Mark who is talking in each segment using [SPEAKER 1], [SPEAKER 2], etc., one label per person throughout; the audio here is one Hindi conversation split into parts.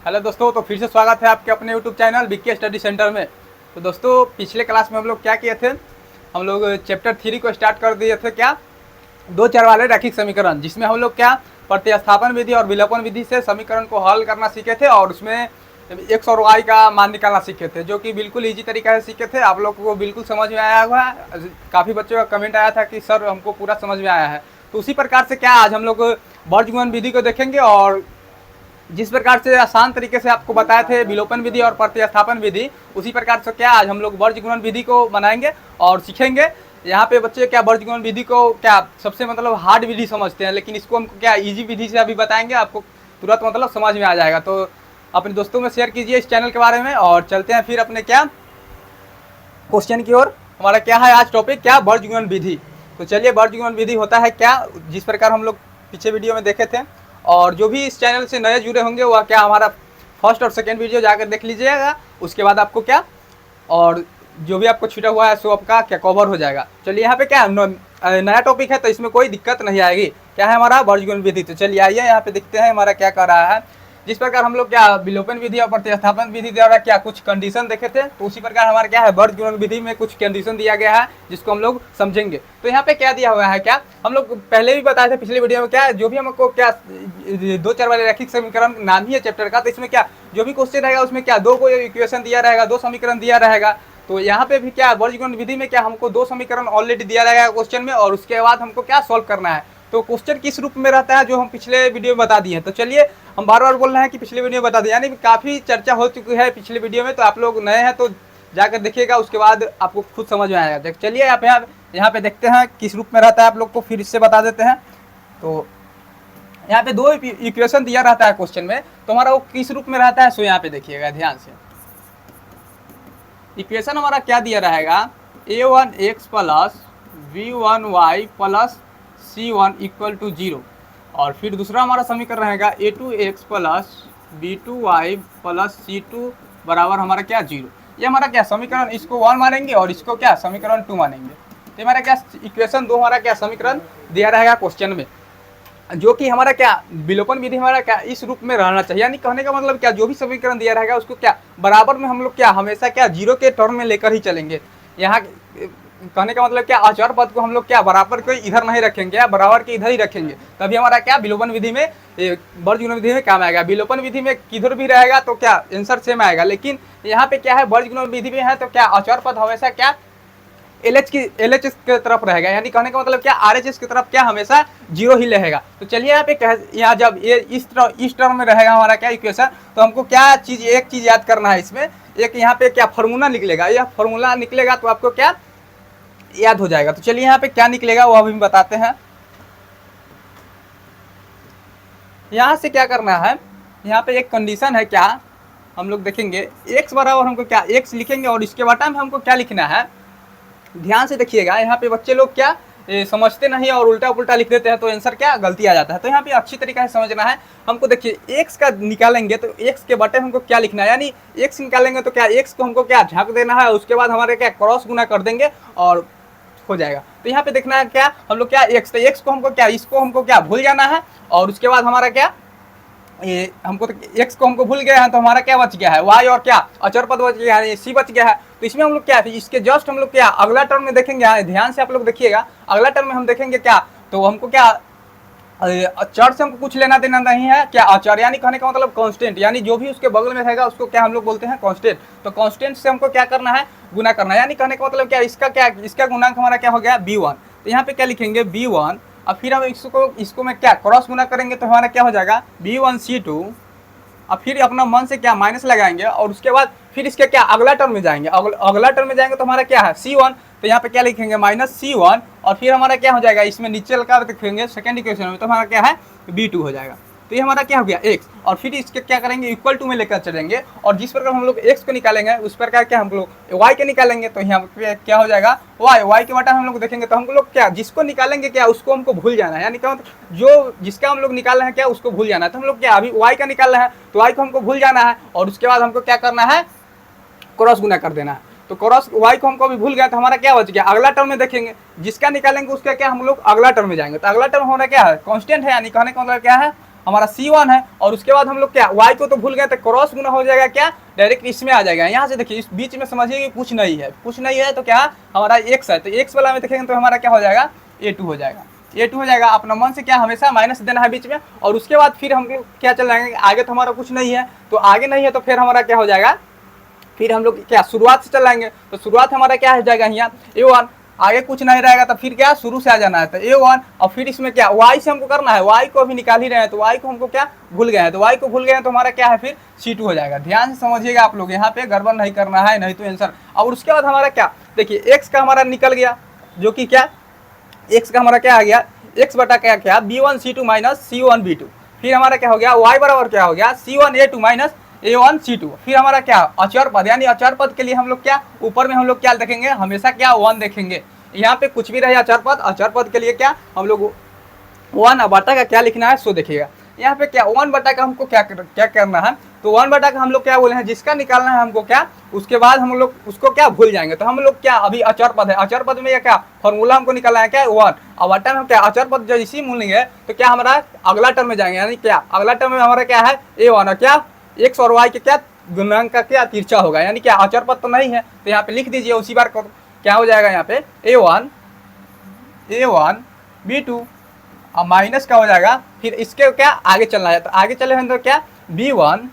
[SPEAKER 1] हेलो दोस्तों, तो फिर से स्वागत है आपके अपने YouTube channel BK study centre में। तो दोस्तों, पिछले क्लास में हम लोग क्या किए थे, हम लोग चैप्टर 3 को स्टार्ट कर दिए थे क्या, दो चर वाले रैखिक समीकरण, जिसमें हम लोग क्या प्रतिस्थापन विधि और विलोपन विधि से समीकरण को हल करना सीखे थे और उसमें एक्स और वाई का मान निकालना सीखे थे, जो कि बिल्कुल ईजी तरीका से सीखे थे। आप लोग को बिल्कुल समझ में आया हुआ है। काफ़ी बच्चों का कमेंट आया था कि सर हमको पूरा समझ में आया है। तो उसी प्रकार से क्या आज हम लोग वर्गमूल विधि को देखेंगे और जिस प्रकार से आसान तरीके से आपको बताए थे विलोपन विधि और प्रतिस्थापन विधि, उसी प्रकार से क्या आज हम लोग वर्गमूल विधि को बनाएंगे और सीखेंगे। यहाँ पे बच्चे क्या वर्गमूल विधि को क्या सबसे मतलब हार्ड विधि समझते हैं, लेकिन इसको हमको क्या इजी विधि से अभी बताएंगे, आपको तुरंत मतलब समझ में आ जाएगा। तो अपने दोस्तों में शेयर कीजिए इस चैनल के बारे में और चलते हैं फिर अपने क्या क्वेश्चन की ओर। हमारा क्या है आज टॉपिक, क्या वर्गमूल विधि। तो चलिए, वर्गमूल विधि होता है क्या, जिस प्रकार हम लोग पीछे वीडियो में देखे थे, और जो भी इस चैनल से नए जुड़े होंगे वह क्या हमारा फर्स्ट और सेकंड वीडियो जाकर देख लीजिएगा। उसके बाद आपको क्या और जो भी आपको छूटा हुआ है सो आपका क्या कवर हो जाएगा। चलिए, यहाँ पे क्या नया टॉपिक है तो इसमें कोई दिक्कत नहीं आएगी। क्या है हमारा वर्गमूल विधि। तो चलिए आइए यहाँ पे देखते हैं हमारा क्या कर रहा है। जिस प्रकार हम लोग क्या विलोपन विधि और प्रतिस्थापन विधि द्वारा क्या कुछ कंडीशन देखे थे, तो उसी प्रकार हमारा क्या है वर्गमूल विधि में कुछ कंडीशन दिया गया है जिसको हम लोग समझेंगे। तो यहाँ पे क्या दिया हुआ है, क्या हम लोग पहले भी बताए थे पिछले वीडियो में, क्या जो भी हमको क्या दो चर वाले रैखिक समीकरण नाम ही है चैप्टर का, तो इसमें क्या जो भी क्वेश्चन रहेगा उसमें क्या दो को इक्वेशन दिया रहेगा, दो समीकरण दिया रहेगा। तो यहाँ पे भी क्या वर्गमूल विधि में क्या हमको दो समीकरण ऑलरेडी दिया रहेगा क्वेश्चन में, और उसके बाद हमको क्या सॉल्व करना है। तो क्वेश्चन किस रूप में रहता है जो हम पिछले वीडियो में बता दिए हैं। तो चलिए, हम बार बार बोल रहे हैं कि पिछले वीडियो में बता दिए, यानी काफ़ी चर्चा हो चुकी है पिछले वीडियो में। तो आप लोग नए हैं तो जाकर देखिएगा, उसके बाद आपको खुद समझ में आएगा। चलिए आप यहाँ पे देखते हैं किस रूप में रहता है, आप लोग को फिर इससे बता देते हैं। तो यहाँ पे दो इक्वेशन दिया रहता है क्वेश्चन में, तो हमारा वो किस रूप में रहता है सो यहाँ पे देखिएगा ध्यान से। इक्वेशन हमारा क्या दिया रहेगा, a1x plus b1y plus c1 equal to 0, और फिर दूसरा हमारा समीकरण रहेगा a2x plus b2y plus c2 बराबर हमारा क्या 0। ये हमारा क्या समीकरण, इसको 1 मानेंगे और इसको क्या समीकरण 2 मानेंगे। तो हमारा क्या इक्वेशन दो हमारा क्या समीकरण दिया रहेगा क्वेश्चन में, जो कि हमारा क्या विलोपन विधि हमारा क्या इस रूप में रहना चाहिए। यानी कहने का मतलब क्या जो भी समीकरण दिया रहेगा उसको क्या बराबर में हम लोग क्या हमेशा क्या जीरो के टर्म में लेकर ही चलेंगे। यहाँ कहने का मतलब क्या अचर पद को हम लोग क्या बराबर को इधर नहीं रखेंगे या बराबर के इधर ही रखेंगे, तभी हमारा क्या विलोपन विधि में वर्गमूल विधि में काम आएगा। विलोपन विधि में किधर भी रहेगा तो क्या आंसर सेम आएगा, लेकिन यहाँ पे क्या है वर्गमूल विधि में है तो क्या अचर पद हमेशा क्या LHS की तरफ रहेगा। यानी कहने का मतलब क्या RHS की तरफ क्या हमेशा जीरो ही रहेगा। तो चलिए यहाँ पे यहाँ जब ये इस टर्म में रहेगा हमारा क्या इक्वेशन, तो हमको क्या एक चीज याद करना है इसमें, एक यहाँ पे क्या फॉर्मूला निकलेगा। यह फॉर्मूला निकलेगा तो आपको क्या याद हो जाएगा। तो चलिए यहाँ पे क्या निकलेगा वो अभी बताते हैं। यहाँ से क्या करना है, यहाँ पे एक कंडीशन है क्या हम लोग देखेंगे, x बराबर हमको क्या x लिखेंगे और इसके बटा में हमको क्या लिखना है, ध्यान से देखिएगा। यहाँ पे बच्चे लोग क्या समझते नहीं और उल्टा पुल्टा लिख देते हैं तो आंसर क्या गलती आ जाता है। तो यहाँ पे अच्छी तरीके से समझना है हमको। देखिए x का निकालेंगे तो x के बटे हमको क्या लिखना है, यानी x निकालेंगे तो क्या x को हमको क्या झाँक देना है, उसके बाद हमारे क्या क्रॉस गुना कर देंगे और हो जाएगा। तो यहाँ पे देखना है क्या हम लोग क्या x, तो x को हमको क्या इसको हमको क्या भूल जाना है, और उसके बाद हमारा क्या ये हमको तो x को हमको भूल गया है तो हमारा क्या बच गया है y, और क्या अचर पद बच गया है c बच गया है। तो इसमें हम लोग क्या इसके जस्ट हम लोग क्या अगला टर्म में देखेंगे, ध्यान से आप लोग देखिएगा। अगला टर्म में हम देखेंगे क्या, तो हमको क्या अचर से हमको कुछ लेना देना नहीं है, क्या अचर यानी कहने का मतलब कांस्टेंट, यानी जो भी उसके बगल में रहेगा उसको क्या हम लोग बोलते हैं कांस्टेंट। तो कांस्टेंट से हमको क्या करना है गुना करना है, यानी कहने का मतलब क्या इसका गुणांक हमारा क्या हो गया b1। तो यहाँ पे क्या लिखेंगे b1, और फिर हम इसको में क्या क्रॉस गुना करेंगे तो हमारा क्या हो जाएगा b1c2, और फिर अपना मन से क्या माइनस लगाएंगे और उसके बाद फिर इसके क्या अगला टर्म में जाएंगे, अगला टर्म में जाएंगे तो हमारा क्या है c1। तो यहाँ पे क्या लिखेंगे -c1, और फिर हमारा क्या हो जाएगा इसमें नीचे का देखेंगे सेकंड इक्वेशन में तो हमारा क्या है b2 हो जाएगा। तो ये हमारा क्या हो गया x, और फिर इसके क्या करेंगे इक्वल टू में लेकर चलेंगे, और जिस प्रकार हम लोग x को निकालेंगे उस प्रकार क्या हम लोग y के निकालेंगे। तो यहाँ पे क्या हो जाएगा y के बटा हम लोग देखेंगे तो हम लोग क्या जिसको निकालेंगे क्या उसको हमको भूल जाना है, यानी क्या जो जिसका हम लोग निकाल रहे हैं क्या उसको भूल जाना है। तो हम लोग क्या अभी y का निकाल रहे हैं तो y को हमको भूल जाना है, और उसके बाद हमको क्या करना है क्रॉस गुना कर देना है। तो क्रॉस y को हमको अभी भूल गया तो हमारा क्या बच गया अगला टर्म में देखेंगे, जिसका निकालेंगे उसका क्या हम लोग अगला टर्म में जाएंगे। तो अगला टर्म हमारा क्या है कांस्टेंट है, यानी कहने का मतलब क्या है हमारा C1 है, और उसके बाद हम लोग क्या y को तो भूल गए तो क्रॉस गुना हो जाएगा क्या, डायरेक्ट इसमें आ जाएगा। यहाँ से देखिए इस बीच में समझिए कि कुछ नहीं है तो क्या हमारा x है, तो x वाला में देखेंगे तो हमारा क्या हो जाएगा a2 हो जाएगा, a2 हो जाएगा। अपना मन से क्या हमेशा माइनस देना है बीच में, और उसके बाद फिर हमको क्या चल जाएंगे, आगे तो हमारा कुछ नहीं है, तो आगे नहीं है तो फिर हमारा क्या हो जाएगा, फिर हम लोग क्या शुरुआत से चलाएंगे, तो शुरुआत हमारा क्या हो जाएगा यहाँ a1, आगे कुछ नहीं रहेगा तो फिर क्या शुरू से आ जाना है, तो a1, और फिर इसमें क्या y से हमको करना है, y को अभी निकाल ही रहे हैं, तो y को हमको क्या भूल गए हैं, तो y को भूल गए हैं तो हमारा क्या है फिर C2 हो जाएगा। ध्यान से समझिएगा आप लोग, यहाँ पे गड़बड़ नहीं करना है, नहीं तो आंसर। और उसके बाद हमारा क्या, देखिए x का हमारा निकल गया, जो कि क्या x का हमारा क्या आ गया, x बटा क्या क्या b1 c2 minus c1 b2, फिर हमारा क्या हो गया y बराबर क्या हो गया c1 a2 minus a1 c2, फिर हमारा क्या अचर पद, यानी अचर पद के लिए हम लोग क्या ऊपर में हम लोग क्या देखेंगे, हमेशा क्या 1 देखेंगे। यहाँ पे कुछ भी रहे अचर पद के लिए क्या हम लोग 1 बटा का क्या लिखना है सो देखिएगा। यहाँ पे क्या 1 बटा का हमको क्या करना है, तो 1 बटा का हम लोग क्या बोले हैं, जिसका निकालना है हमको क्या, उसके बाद हम लोग उसको क्या भूल जाएंगे, तो हम लोग क्या अभी अचर पद है, अचर पद में या क्या फॉर्मूला हमको निकालना है क्या 1, और बटा में हम क्या अचर पद जब इसी मूलेंगे तो क्या हमारा अगला टर्म में जाएंगे, यानी क्या अगला टर्म में हमारा क्या है a1, और क्या x और y के क्या गुणांक का क्या तिरछा होगा, यानी क्या अचर पद तो नहीं है, तो यहाँ पे लिख दीजिए उसी बार को, क्या हो जाएगा यहाँ पे a1 b2 और माइनस का हो जाएगा, फिर इसके क्या आगे चलना है, तो आगे चले हैं तो क्या b1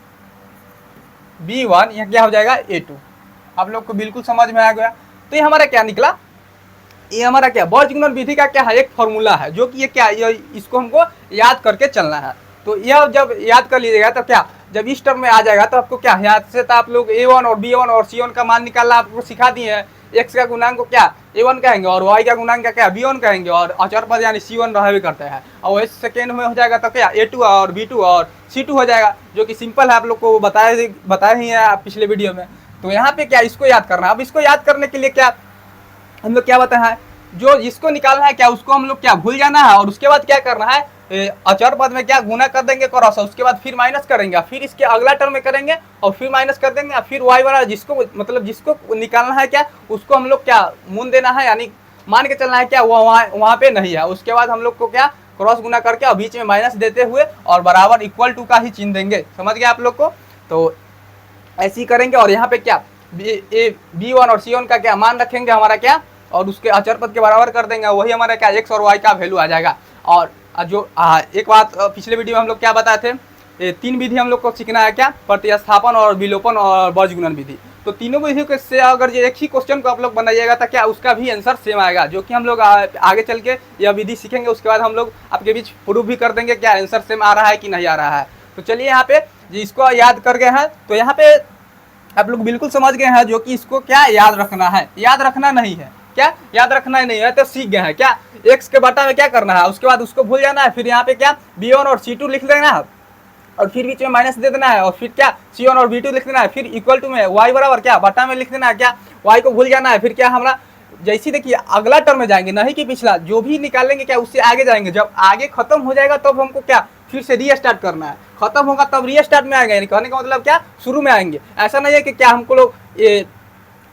[SPEAKER 1] यहाँ क्या हो जाएगा a2। आप लोग को बिल्कुल समझ में आ गया। तो ये हमारा क्या निकला, ये हमारा क्या बॉर्ज-गुणन विधि का क्या है एक फॉर्मूला है, जो कि ये क्या इसको हमको याद करके चलना है। तो यह जब याद कर लीजिएगा तो क्या जब इस टर्म में आ जाएगा तो आपको क्या याद से तो आप लोग a1 और b1 और c1 का मान निकालना आपको सिखा दिए हैं। x का गुणांक को क्या a1 कहेंगे और y का गुणांक क्या b1 कहेंगे, और अचर पद यानी c1 रहा भी करते हैं, और वैसे सेकेंड में हो जाएगा तो क्या a2 और b2 और c2 हो जाएगा, जो कि सिंपल है, आप लोग को बताया ही है पिछले वीडियो में। तो यहाँ पे क्या इसको याद करना है। अब इसको याद करने के लिए क्या हम लोग क्या बताया है, जो जिसको निकालना है क्या उसको हम लोग क्या भूल जाना है, और उसके बाद क्या करना है अचर पद में क्या गुना कर देंगे क्रॉस, उसके बाद फिर माइनस करेंगे, फिर इसके अगला टर्म में करेंगे और फिर माइनस कर देंगे, फिर y वाला जिसको मतलब जिसको निकालना है क्या उसको हम लोग क्या मून देना है, यानी मान के चलना है क्या वो वहाँ पे नहीं है। उसके बाद हम लोग को क्या क्रॉस गुना करके और बीच में माइनस देते हुए और बराबर इक्वल टू का ही चिन्ह देंगे। समझ गए आप लोग को, तो ऐसे ही करेंगे। और यहाँ पे क्या b1 और c1 का क्या मान रखेंगे हमारा क्या, और उसके अचर पद के बराबर कर देंगे, वही हमारा क्या x और y का वैल्यू आ जाएगा। और जो एक बात पिछले वीडियो में हम लोग क्या बताए थे, 3 विधि हम लोग को सीखना है क्या, प्रतिस्थापन और विलोपन और बॉर्ज-गुणन विधि। तो तीनों विधियों से अगर ये एक ही क्वेश्चन को आप लोग बनाइएगा तो क्या उसका भी आंसर सेम आएगा, जो कि हम लोग आगे चल के यह विधि सीखेंगे। उसके बाद हम लोग आपके बीच प्रूफ भी कर देंगे क्या आंसर सेम आ रहा है कि नहीं आ रहा है। तो चलिए यहाँ पे इसको याद कर गए हैं, तो यहाँ पे आप लोग बिल्कुल समझ गए हैं, जो कि इसको क्या याद रखना है, याद रखना नहीं है, क्या याद रखना ही नहीं है, तो सीख गए हैं क्या x के बटा में क्या करना है, उसके बाद उसको भूल जाना है, फिर यहाँ पे क्या b1 और c2 लिख देना है, और फिर बीच में माइनस दे देना है, और फिर क्या c1 और b2 लिख देना है, फिर इक्वल टू में y बराबर क्या बटा में लिख देना है, क्या y को भूल जाना है। फिर क्या हमारा जैसे देखिए अगला टर्म में जाएंगे, नहीं कि पिछला, जो भी निकालेंगे क्या उससे आगे जाएंगे। जब आगे खत्म हो जाएगा तब हमको क्या फिर से रीस्टार्ट करना है, खत्म होगा तब रीस्टार्ट में आएंगे, कहने का मतलब क्या शुरू में आएंगे। ऐसा नहीं है कि क्या हमको लोग ये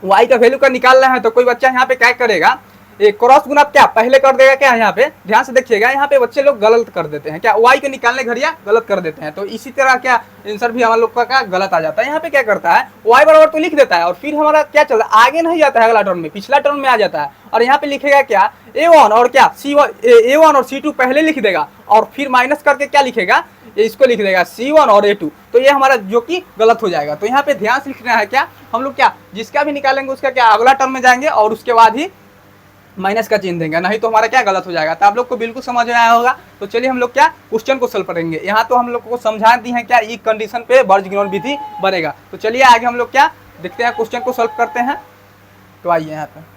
[SPEAKER 1] y का वैल्यू का निकालना है तो कोई बच्चा यहाँ पे क्या करेगा, एक क्रॉस गुना क्या पहले कर देगा क्या, यहाँ पे ध्यान से देखिएगा, यहाँ पे बच्चे लोग गलत कर देते हैं क्या, y के निकालने घड़िया गलत कर देते हैं। तो इसी तरह क्या आंसर भी हमारे लोग का क्या गलत आ जाता है। यहाँ पे क्या करता है y बराबर तो लिख देता है, और फिर हमारा क्या चलता है आगे नहीं जाता है, अगला टर्म में पिछला टर्म में आ जाता है, और यहाँ पे लिखेगा क्या a1 और क्या a1 और c2 पहले लिख देगा, और फिर माइनस करके क्या लिखेगा इसको लिख देगा c1 और a2, तो ये हमारा जो कि गलत हो जाएगा। तो यहाँ पे ध्यान से लिखना है क्या हम लोग क्या जिसका भी निकालेंगे उसका क्या अगला टर्म में जाएंगे और उसके बाद ही माइनस का चिन्ह देंगे, नहीं तो हमारा क्या गलत हो जाएगा। तो आप लोग को बिल्कुल समझ में आया होगा। तो चलिए हम लोग क्या क्वेश्चन को सॉल्व करेंगे। यहाँ तो हम लोग को समझा दी है क्या ये कंडीशन पे बॉर्ज-गुणन विधि बनेगा। तो चलिए आगे हम लोग क्या देखते हैं, क्वेश्चन को सॉल्व करते हैं। तो आइए यहाँ पे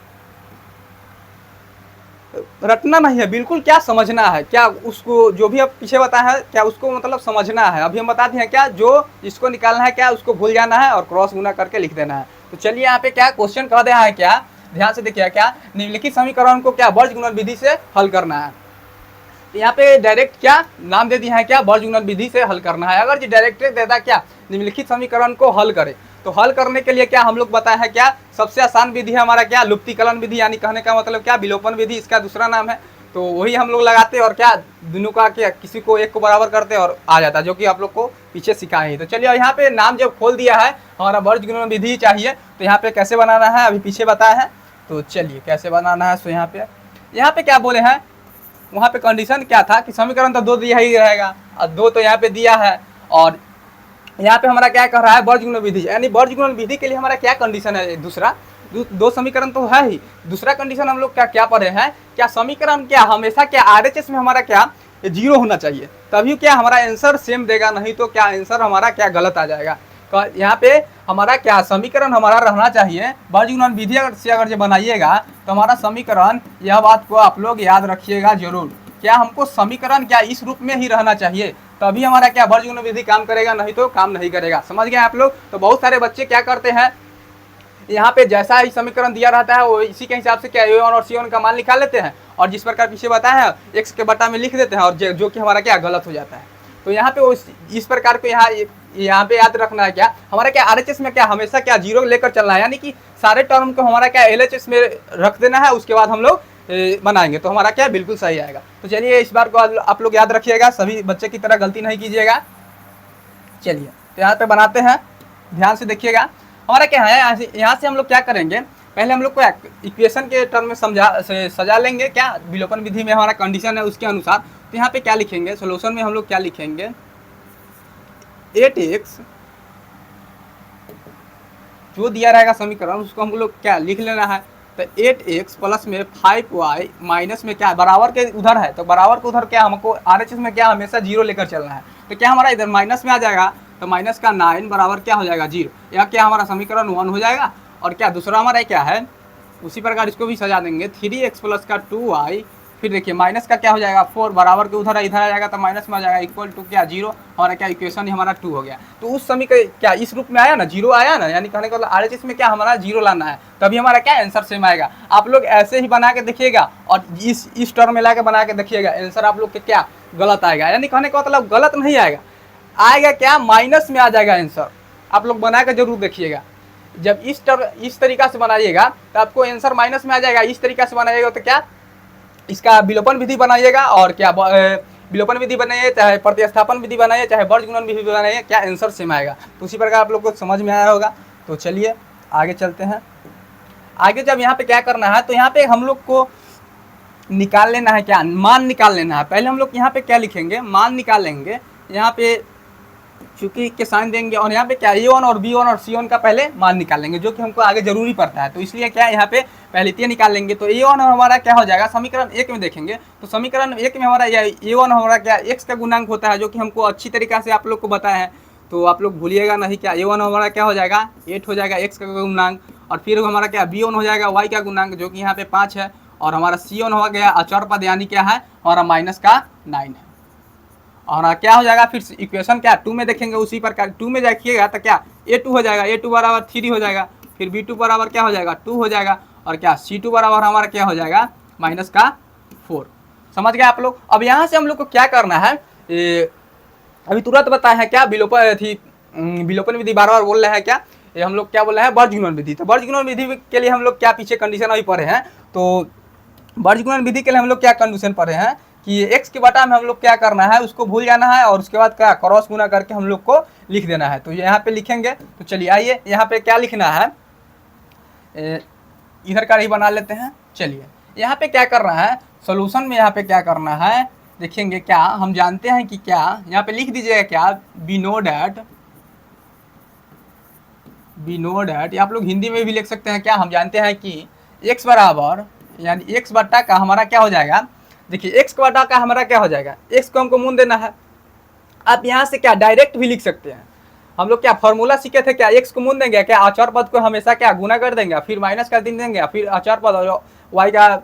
[SPEAKER 1] रटना नहीं है, बिल्कुल क्या समझना है, क्या उसको जो भी अब पीछे बताया है क्या उसको मतलब समझना है। अभी हम बताते हैं क्या जो इसको निकालना है क्या उसको भूल जाना है और क्रॉस गुना करके लिख देना है। तो चलिए यहाँ पे क्या क्वेश्चन कह दिया है क्या, ध्यान से देखिए क्या निम्नलिखित समीकरण को क्या बॉर्ज-गुणन विधि से हल करना है। यहाँ पे डायरेक्ट क्या नाम दे दिया है क्या बॉर्ज-गुणन विधि से हल करना है। अगर जी डायरेक्ट देता क्या निम्नलिखित समीकरण को हल करे, तो हल करने के लिए क्या हम लोग बताया है क्या सबसे आसान विधि है हमारा क्या लुप्तीकलन विधि, यानी कहने का मतलब क्या विलोपन विधि, इसका दूसरा नाम है। तो वही हम लोग लगाते और क्या दोनों का क्या किसी को एक को बराबर करते और आ जाता, जो कि आप लोग को पीछे सिखाए ही। तो चलिए यहाँ पे नाम जब खोल दिया है, हमारा वर्ग गुणन विधि चाहिए, तो यहाँ पे कैसे बनाना है अभी पीछे बताया है। तो चलिए कैसे बनाना है। सो यहाँ पे क्या बोले हैं, वहाँ पे कंडीशन क्या था कि समीकरण तो 2 दिया ही रहेगा और 2 तो यहाँ पे दिया है, और यहाँ पे हमारा क्या कर रहा है वर्ग गुणन विधि, यानी वर्ग गुणन विधि के लिए हमारा क्या कंडीशन है, दूसरा 2 समीकरण तो है ही, दूसरा कंडीशन हम लोग क्या पढ़े हैं, क्या समीकरण क्या हमेशा क्या RHS में हमारा क्या 0 होना चाहिए, तभी क्या हमारा आंसर सेम देगा, नहीं तो क्या आंसर हमारा क्या गलत आ जाएगा। तो यहाँ पे हमारा क्या समीकरण हमारा रहना चाहिए, वर्ग गुणन विधि से अगर जो बनाइएगा तो हमारा समीकरण, यह बात को आप लोग याद रखिएगा जरूर, क्या हमको समीकरण क्या इस रूप में ही रहना चाहिए, तभी हमारा क्या वर्ग गुणन विधि काम करेगा, नहीं तो काम नहीं करेगा। समझ गए आप लोग। तो बहुत सारे बच्चे क्या करते हैं, यहाँ पे जैसा ही समीकरण दिया रहता है वो इसी के हिसाब से क्या A1 और C1 का मान निकाल लेते हैं, और जिस प्रकार पीछे बताया है x के बटा में लिख देते हैं, और जो कि हमारा क्या गलत हो जाता है। तो यहाँ पे वो इस प्रकार को यहाँ पे याद रखना है, क्या हमारा क्या RHS में क्या हमेशा क्या 0 लेकर चलना है, यानी कि सारे टर्म को हमारा क्या LHS में रख देना है, उसके बाद हम लोग बनाएंगे तो हमारा क्या बिल्कुल सही आएगा। तो चलिए इस बार को आप लोग याद रखिएगा, सभी बच्चे की तरह गलती नहीं कीजिएगा। चलिए तो यहाँ पे बनाते हैं, ध्यान से देखिएगा। हमारा क्या है, यहाँ से हम लोग क्या करेंगे, पहले हम लोग को इक्वेशन के टर्म में सजा लेंगे, क्या विलोपन विधि में हमारा कंडीशन है उसके अनुसार। तो यहाँ पे क्या लिखेंगे, सोल्यूशन में हम लोग क्या लिखेंगे, 8x जो दिया रहेगा समीकरण उसको हम लोग क्या लिख लेना है। तो 8x प्लस में 5y माइनस में क्या बराबर के उधर है, तो बराबर के उधर क्या हमको RHS में क्या हमेशा 0 लेकर चलना है, तो क्या हमारा इधर माइनस में आ जाएगा, तो माइनस का 9 बराबर क्या हो जाएगा 0, या क्या हमारा समीकरण 1 हो जाएगा। और क्या दूसरा हमारा क्या है, उसी प्रकार इसको भी सजा देंगे, 3x प्लस का 2y, फिर देखिए माइनस का क्या हो जाएगा 4 बराबर के उधर इधर आ जाएगा, तो माइनस में आ जाएगा इक्वल टू क्या 0, हमारा क्या इक्वेशन हमारा 2 हो गया। तो उस समीकरण क्या इस रूप में आया ना, 0 आया ना, यानी कहने का मतलब RHS में क्या हमारा 0 लाना है, तभी हमारा क्या आंसर सेम आएगा। आप लोग ऐसे ही बना के देखिएगा और इस टर्म में ला के बना के देखिएगा, आंसर आप लोग के क्या गलत आएगा, यानी कहने का मतलब गलत नहीं आएगा क्या माइनस में आ जाएगा आंसर। आप लोग बना के जरूर देखिएगा, जब इस तरीका से बनाइएगा तो आपको आंसर माइनस में आ जाएगा, इस तरीका से बनाइएगा तो क्या इसका विलोपन विधि बनाइएगा, और क्या विलोपन विधि बनाइए, चाहे प्रतिस्थापन विधि बनाइए, चाहे वर्ग गुणन विधि बनाइए, क्या आंसर सेम आएगा। तो उसी प्रकार आप लोग को समझ में आया होगा। तो चलिए आगे चलते हैं। आगे जब यहाँ पे क्या करना है, तो यहाँ पे हम लोग को निकाल लेना है, क्या मान निकाल लेना है। पहले हम लोग यहाँ पे क्या लिखेंगे, मान निकाल लेंगे, यहाँ पे चूंकि के साइन देंगे, और यहाँ पे क्या A1 और B1 और C1 का पहले मान निकाल लेंगे, जो कि हमको आगे जरूरी पड़ता है। तो इसलिए क्या यहाँ पे पहले ये निकाल लेंगे। तो A1 हमारा क्या हो जाएगा, समीकरण 1 में देखेंगे तो समीकरण 1 में हमारा A1 हमारा क्या x का गुणांक होता है, जो कि हमको अच्छी तरीका से आप लोग को बताया है, तो आप लोग भूलिएगा नहीं। क्या A1 हमारा क्या हो जाएगा 8 हो जाएगा x का गुणांक, और फिर हमारा क्या B1 हो जाएगा y का गुणांक, जो कि यहाँ पे 5 है, और हमारा C1 हो गया अचर पद, यानी क्या है हमारा माइनस का 9 है, और क्या हो जाएगा फिर इक्वेशन क्या 2 में देखेंगे, उसी प्रकार 2 में देखिएगा तो क्या A2 हो जाएगा, A2 बराबर 3 हो जाएगा, फिर B2 बराबर क्या हो जाएगा 2 हो जाएगा, और क्या C2 बराबर हमारा क्या हो जाएगा माइनस का 4। समझ गए आप लोग। अब यहाँ से हम लोग को क्या करना है, अभी तुरंत बताया है क्या विलोपन विधि बार बार बोल रहे हैं, क्या ये हम लोग क्या बोल रहे हैं वर्ग गुणन विधि। तो वर्ग गुणन विधि के लिए हम लोग क्या पीछे कंडीशन अभी पढ़े हैं, तो वर्ग गुणन विधि के लिए हम लोग क्या कंडीशन पढ़े हैं कि x के बटा में हम लोग क्या करना है, उसको भूल जाना है, और उसके बाद क्या क्रॉस गुना करके हम लोग को लिख देना है। तो यहाँ पे लिखेंगे। तो चलिए आइए यहाँ पे क्या लिखना है, इधर का ही बना लेते हैं। चलिए यहाँ पे क्या करना है, सोल्यूशन में यहाँ पे क्या करना है देखेंगे, क्या हम जानते हैं कि क्या यहाँ पे लिख दीजिएगा क्या वी नो डैट, आप लोग हिंदी में भी लिख सकते हैं, क्या हम जानते हैं कि x बराबर यानी x बट्टा का हमारा क्या हो जाएगा, देखिए x बटा का हमारा क्या हो जाएगा, x को हमको मूल देना है। आप यहाँ से क्या डायरेक्ट भी लिख सकते हैं, हम लोग क्या फॉर्मूला सीखे थे, क्या x को मूल देंगे, क्या अचर पद को हमेशा क्या गुना कर देंगे, फिर माइनस कर देंगे, फिर अचर पद और y का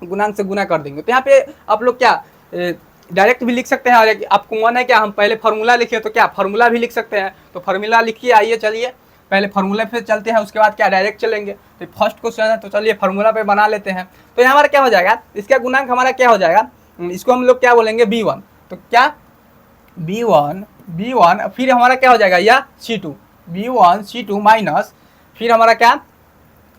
[SPEAKER 1] गुणांक से गुना कर देंगे। तो यहाँ पे आप लोग क्या डायरेक्ट भी लिख सकते हैं, और आपको मन है क्या हम पहले फार्मूला लिखिए, तो क्या फार्मूला भी लिख सकते हैं। तो फार्मूला लिखिए, आइए चलिए पहले फार्मूला पे चलते हैं, उसके बाद क्या डायरेक्ट चलेंगे। तो फर्स्ट क्वेश्चन है, तो चलिए फार्मूला पे बना लेते हैं। तो यहाँ हमारा क्या हो जाएगा, इसका गुणांक हमारा क्या हो जाएगा, इसको हम लोग क्या बोलेंगे B1, तो क्या B1 फिर हमारा क्या हो जाएगा या C2 B1 C2 माइनस फिर हमारा क्या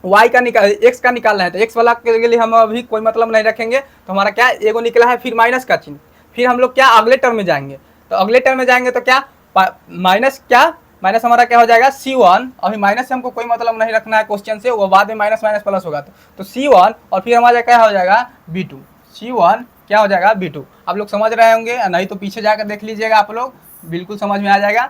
[SPEAKER 1] वाई का निकाल एक्स का निकालना है, तो एक्स वाला के लिए हम अभी कोई मतलब नहीं रखेंगे। तो हमारा क्या एगो निकला है, फिर माइनस का चिन्ह, फिर हम लोग क्या अगले टर्म में जाएंगे। तो अगले टर्म में जाएंगे तो क्या माइनस, क्या माइनस हमारा क्या हो जाएगा C1। अभी माइनस से हमको कोई मतलब नहीं रखना है क्वेश्चन से, वो बाद में माइनस माइनस प्लस होगा। तो C1 और फिर हमारा क्या हो जाएगा B2। C1 क्या हो जाएगा B2। आप लोग समझ रहे होंगे, नहीं तो पीछे जाकर देख लीजिएगा, आप लोग बिल्कुल समझ में आ जाएगा।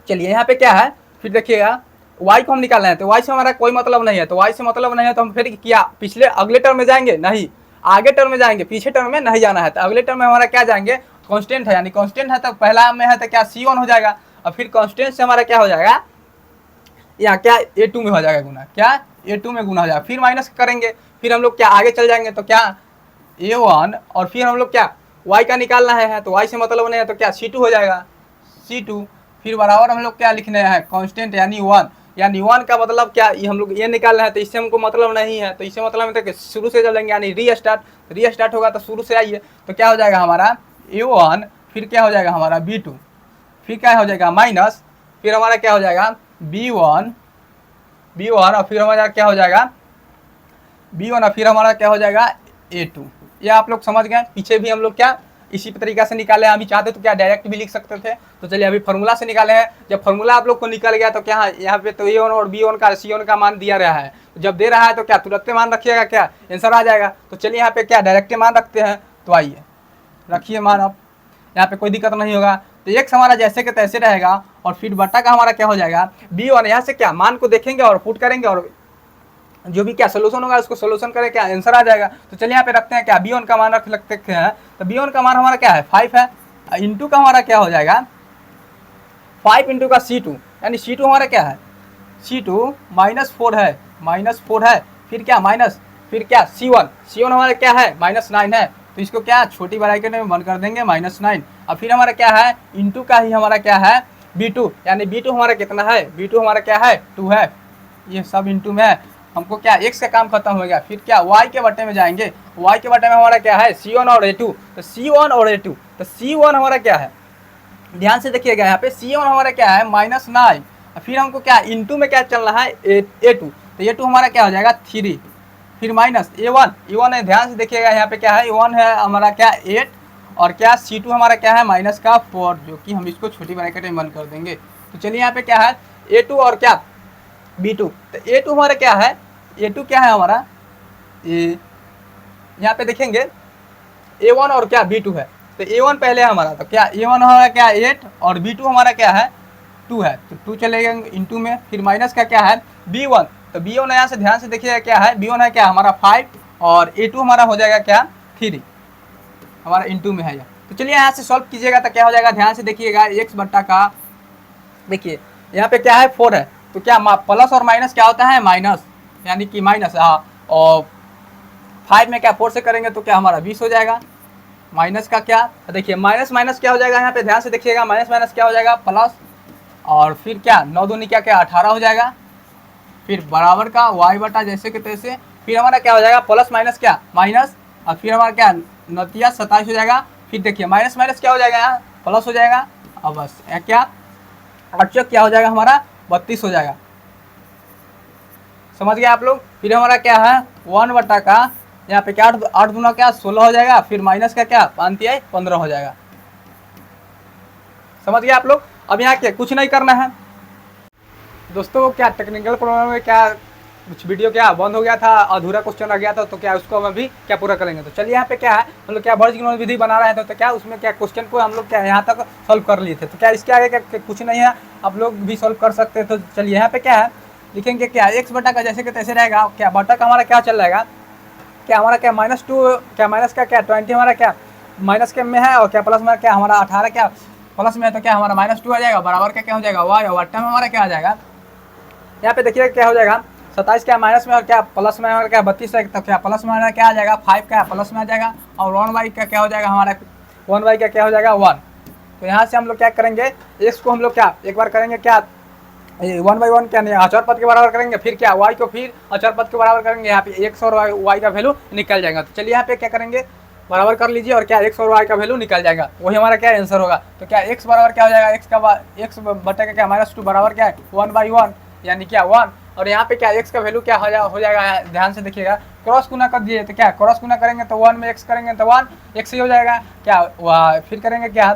[SPEAKER 1] चलिए यहाँ पे क्या है, फिर देखिएगा y को हम निकालना है, तो y से हमारा कोई मतलब नहीं है। तो y से मतलब नहीं है तो हम फिर क्या पिछले अगले टर्म में जाएंगे, नहीं आगे टर्म में जाएंगे, पीछे टर्म में नहीं जाना है। तो अगले टर्म में हमारा क्या जाएंगे, कांस्टेंट है, यानी कांस्टेंट है तो पहला में है तो क्या C1 हो जाएगा, और फिर कांस्टेंट से हमारा क्या हो जाएगा, यहाँ क्या A2 में हो जाएगा गुना, क्या A2 में गुना हो जाएगा। फिर माइनस करेंगे, फिर हम लोग क्या आगे चल जाएंगे तो क्या A1, और फिर हम लोग क्या y का निकालना है, तो y से मतलब नहीं है तो क्या C2 हो जाएगा, C2। फिर बराबर हम लोग क्या लिखने हैं, कांस्टेंट यानी 1, यानी 1 का मतलब क्या, ये हम लोग ये निकालना है, तो इससे हमको मतलब नहीं है, तो इससे मतलब है तो शुरू से चलेंगे, यानी रीस्टार्ट होगा तो शुरू से आइए। तो क्या हो जाएगा हमारा A1, फिर क्या हो जाएगा हमारा B2, फिर क्या हो जाएगा माइनस, फिर हमारा क्या हो जाएगा B1, और फिर हमारा क्या हो जाएगा B1, और फिर हमारा क्या हो जाएगा A2। ये आप लोग समझ गए। पीछे भी हम लोग क्या इसी तरीका से निकाले हैं, अभी चाहते तो क्या डायरेक्ट भी लिख सकते थे। तो चलिए अभी फार्मूला से निकाले हैं। जब फार्मूला आप लोग को निकल गया तो क्या यहाँ पे तो A1 और B1 का C1 का मान दिया रहा है, तो जब दे रहा है तो क्या तुरंत मान रखिएगा, क्या आंसर आ जाएगा। तो चलिए यहाँ पे क्या डायरेक्ट मान रखते हैं, तो आइए रखिए मान, अब यहाँ पे कोई दिक्कत नहीं होगा। तो एक्स हमारा जैसे के तैसे रहेगा, और फिर बटा का हमारा क्या हो जाएगा B1। यहाँ से क्या मान को देखेंगे और पुट करेंगे, और जो भी क्या सोल्यूशन होगा उसको सोल्यूशन करें, क्या आंसर आ जाएगा। तो चलिए यहाँ पे रखते हैं क्या B1 का मान रख लगते हैं। तो B1 का मान हमारा क्या है 5 है, इंटू का हमारा क्या हो जाएगा 5 इंटू का C2, यानी C2 हमारा क्या है C2 -4 है, -4 है, फिर क्या माइनस, फिर क्या C1 हमारा क्या है -9 है, तो इसको क्या छोटी ब्रैकेट में बंद कर देंगे -9। और फिर हमारा क्या है इंटू का ही हमारा क्या है B2, यानी B2 हमारा कितना है, B2 हमारा क्या है 2 है, ये सब इंटू में है। हमको क्या x का काम खत्म हो गया, फिर क्या y के बटे में जाएंगे, y के बटे में हमारा क्या है C1 और A2। तो C1 और A2, तो C1 हमारा क्या है, ध्यान से देखिएगा यहाँ पे C1 हमारा क्या है -9, फिर हमको क्या इंटू में क्या चलना है A2, तो A2 हमारा क्या हो जाएगा 3, फिर माइनस A1 है, ध्यान से देखिएगा यहाँ पे क्या है A1 है हमारा क्या 8, और क्या C2 हमारा क्या है माइनस का 4, जो कि हम इसको छोटी ब्रैकेट में बंद कर देंगे। तो चलिए यहाँ पे क्या है A2 और क्या B2, तो A2 हमारा क्या है, A2 क्या है हमारा यहाँ पे देखेंगे A1 और क्या B2 है। तो A1 पहले है हमारा, तो क्या A1 हमारा क्या 8 और B2 हमारा क्या है 2 है, तो 2 चलेगा इंटू में, फिर माइनस का क्या है B1। तो B1 यहाँ से ध्यान से देखिएगा क्या है B1 है क्या हमारा 5, और A2 हमारा हो जाएगा क्या 3, हमारा इंटू में है। तो चलिए यहाँ से सॉल्व कीजिएगा तो क्या हो जाएगा, ध्यान से देखिएगा x बट्टा का, देखिए यहाँ पे क्या है 4 है, तो क्या प्लस और माइनस क्या होता है माइनस, यानी कि माइनस, और 5 में क्या 4 से करेंगे तो क्या हमारा 20 हो जाएगा, माइनस का क्या देखिए माइनस माइनस क्या हो जाएगा, यहाँ पे ध्यान से देखिएगा माइनस माइनस क्या हो जाएगा प्लस, और फिर क्या 9 दूनी क्या 18 हो जाएगा, फिर बराबर का y बटा जैसे के तैसे, फिर हमारा क्या हो जाएगा प्लस माइनस क्या माइनस, और फिर हमारा क्या 27 हो जाएगा, फिर देखिए माइनस माइनस क्या हो जाएगा यहाँ प्लस हो जाएगा, और बस क्या 8 क्या हो जाएगा हमारा 32 हो जाएगा। समझ गए आप लोग। फिर हमारा क्या है 1 बटा का यहाँ पे क्या 8 दूना क्या 16 हो जाएगा, फिर माइनस का क्या 5 15 हो जाएगा। समझ गए आप लोग। अब यहाँ क्या कुछ नहीं करना है दोस्तों, क्या टेक्निकल प्रॉब्लम में क्या कुछ वीडियो क्या बंद हो गया था, अधूरा क्वेश्चन रह गया था, तो क्या उसको हम अभी क्या पूरा करेंगे। तो चलिए यहाँ पे क्या है हम लोग क्या वर्गीकरण विधि बना रहे हैं, तो क्या उसमें क्या क्वेश्चन को हम लोग क्या यहाँ तक सॉल्व कर लिए थे। तो क्या इसके आगे क्या कुछ नहीं है, आप लोग भी सॉल्व कर सकते हैं। तो चलिए यहाँ पे क्या है लिखेंगे क्या x बटा का जैसे कि तैसे रहेगा, क्या बटा का हमारा क्या चल जाएगा, क्या हमारा क्या -2 क्या माइनस का क्या 20 हमारा क्या माइनस के में है, और क्या प्लस में क्या हमारा 18 क्या प्लस में है, तो क्या हमारा -2 आ जाएगा, बराबर का क्या हो जाएगा y, और बट्टा में हमारा क्या आ जाएगा यहाँ पे देखिए क्या हो जाएगा 27 क्या माइनस में, और क्या प्लस में हमारा क्या 32 है, तो क्या प्लस में हमारा क्या आ जाएगा 5 का प्लस में आ जाएगा, और 1y का क्या हो जाएगा हमारा 1y का क्या हो जाएगा 1। तो यहाँ से हम लोग क्या करेंगे x को हम लोग क्या एक बार करेंगे क्या 1/1 क्या नहीं अचर पद के बराबर करेंगे, फिर क्या y को फिर अचर पद के बराबर करेंगे, यहाँ पे x और y का वैल्यू निकल जाएगा। तो चलिए यहाँ पे क्या करेंगे बराबर कर लीजिए, और क्या x और y का वैल्यू निकल जाएगा, वही हमारा क्या आंसर होगा। तो क्या x बराबर क्या हो जाएगा x बटे का क्या -2 बराबर क्या है 1/1, यानी क्या 1, और यहाँ पे क्या x का वैल्यू क्या हो जाएगा, ध्यान से देखिएगा, क्रॉस गुना कर दिए तो क्या क्रॉस गुना करेंगे तो 1 में x करेंगे तो 1 x ही हो जाएगा क्या, फिर करेंगे क्या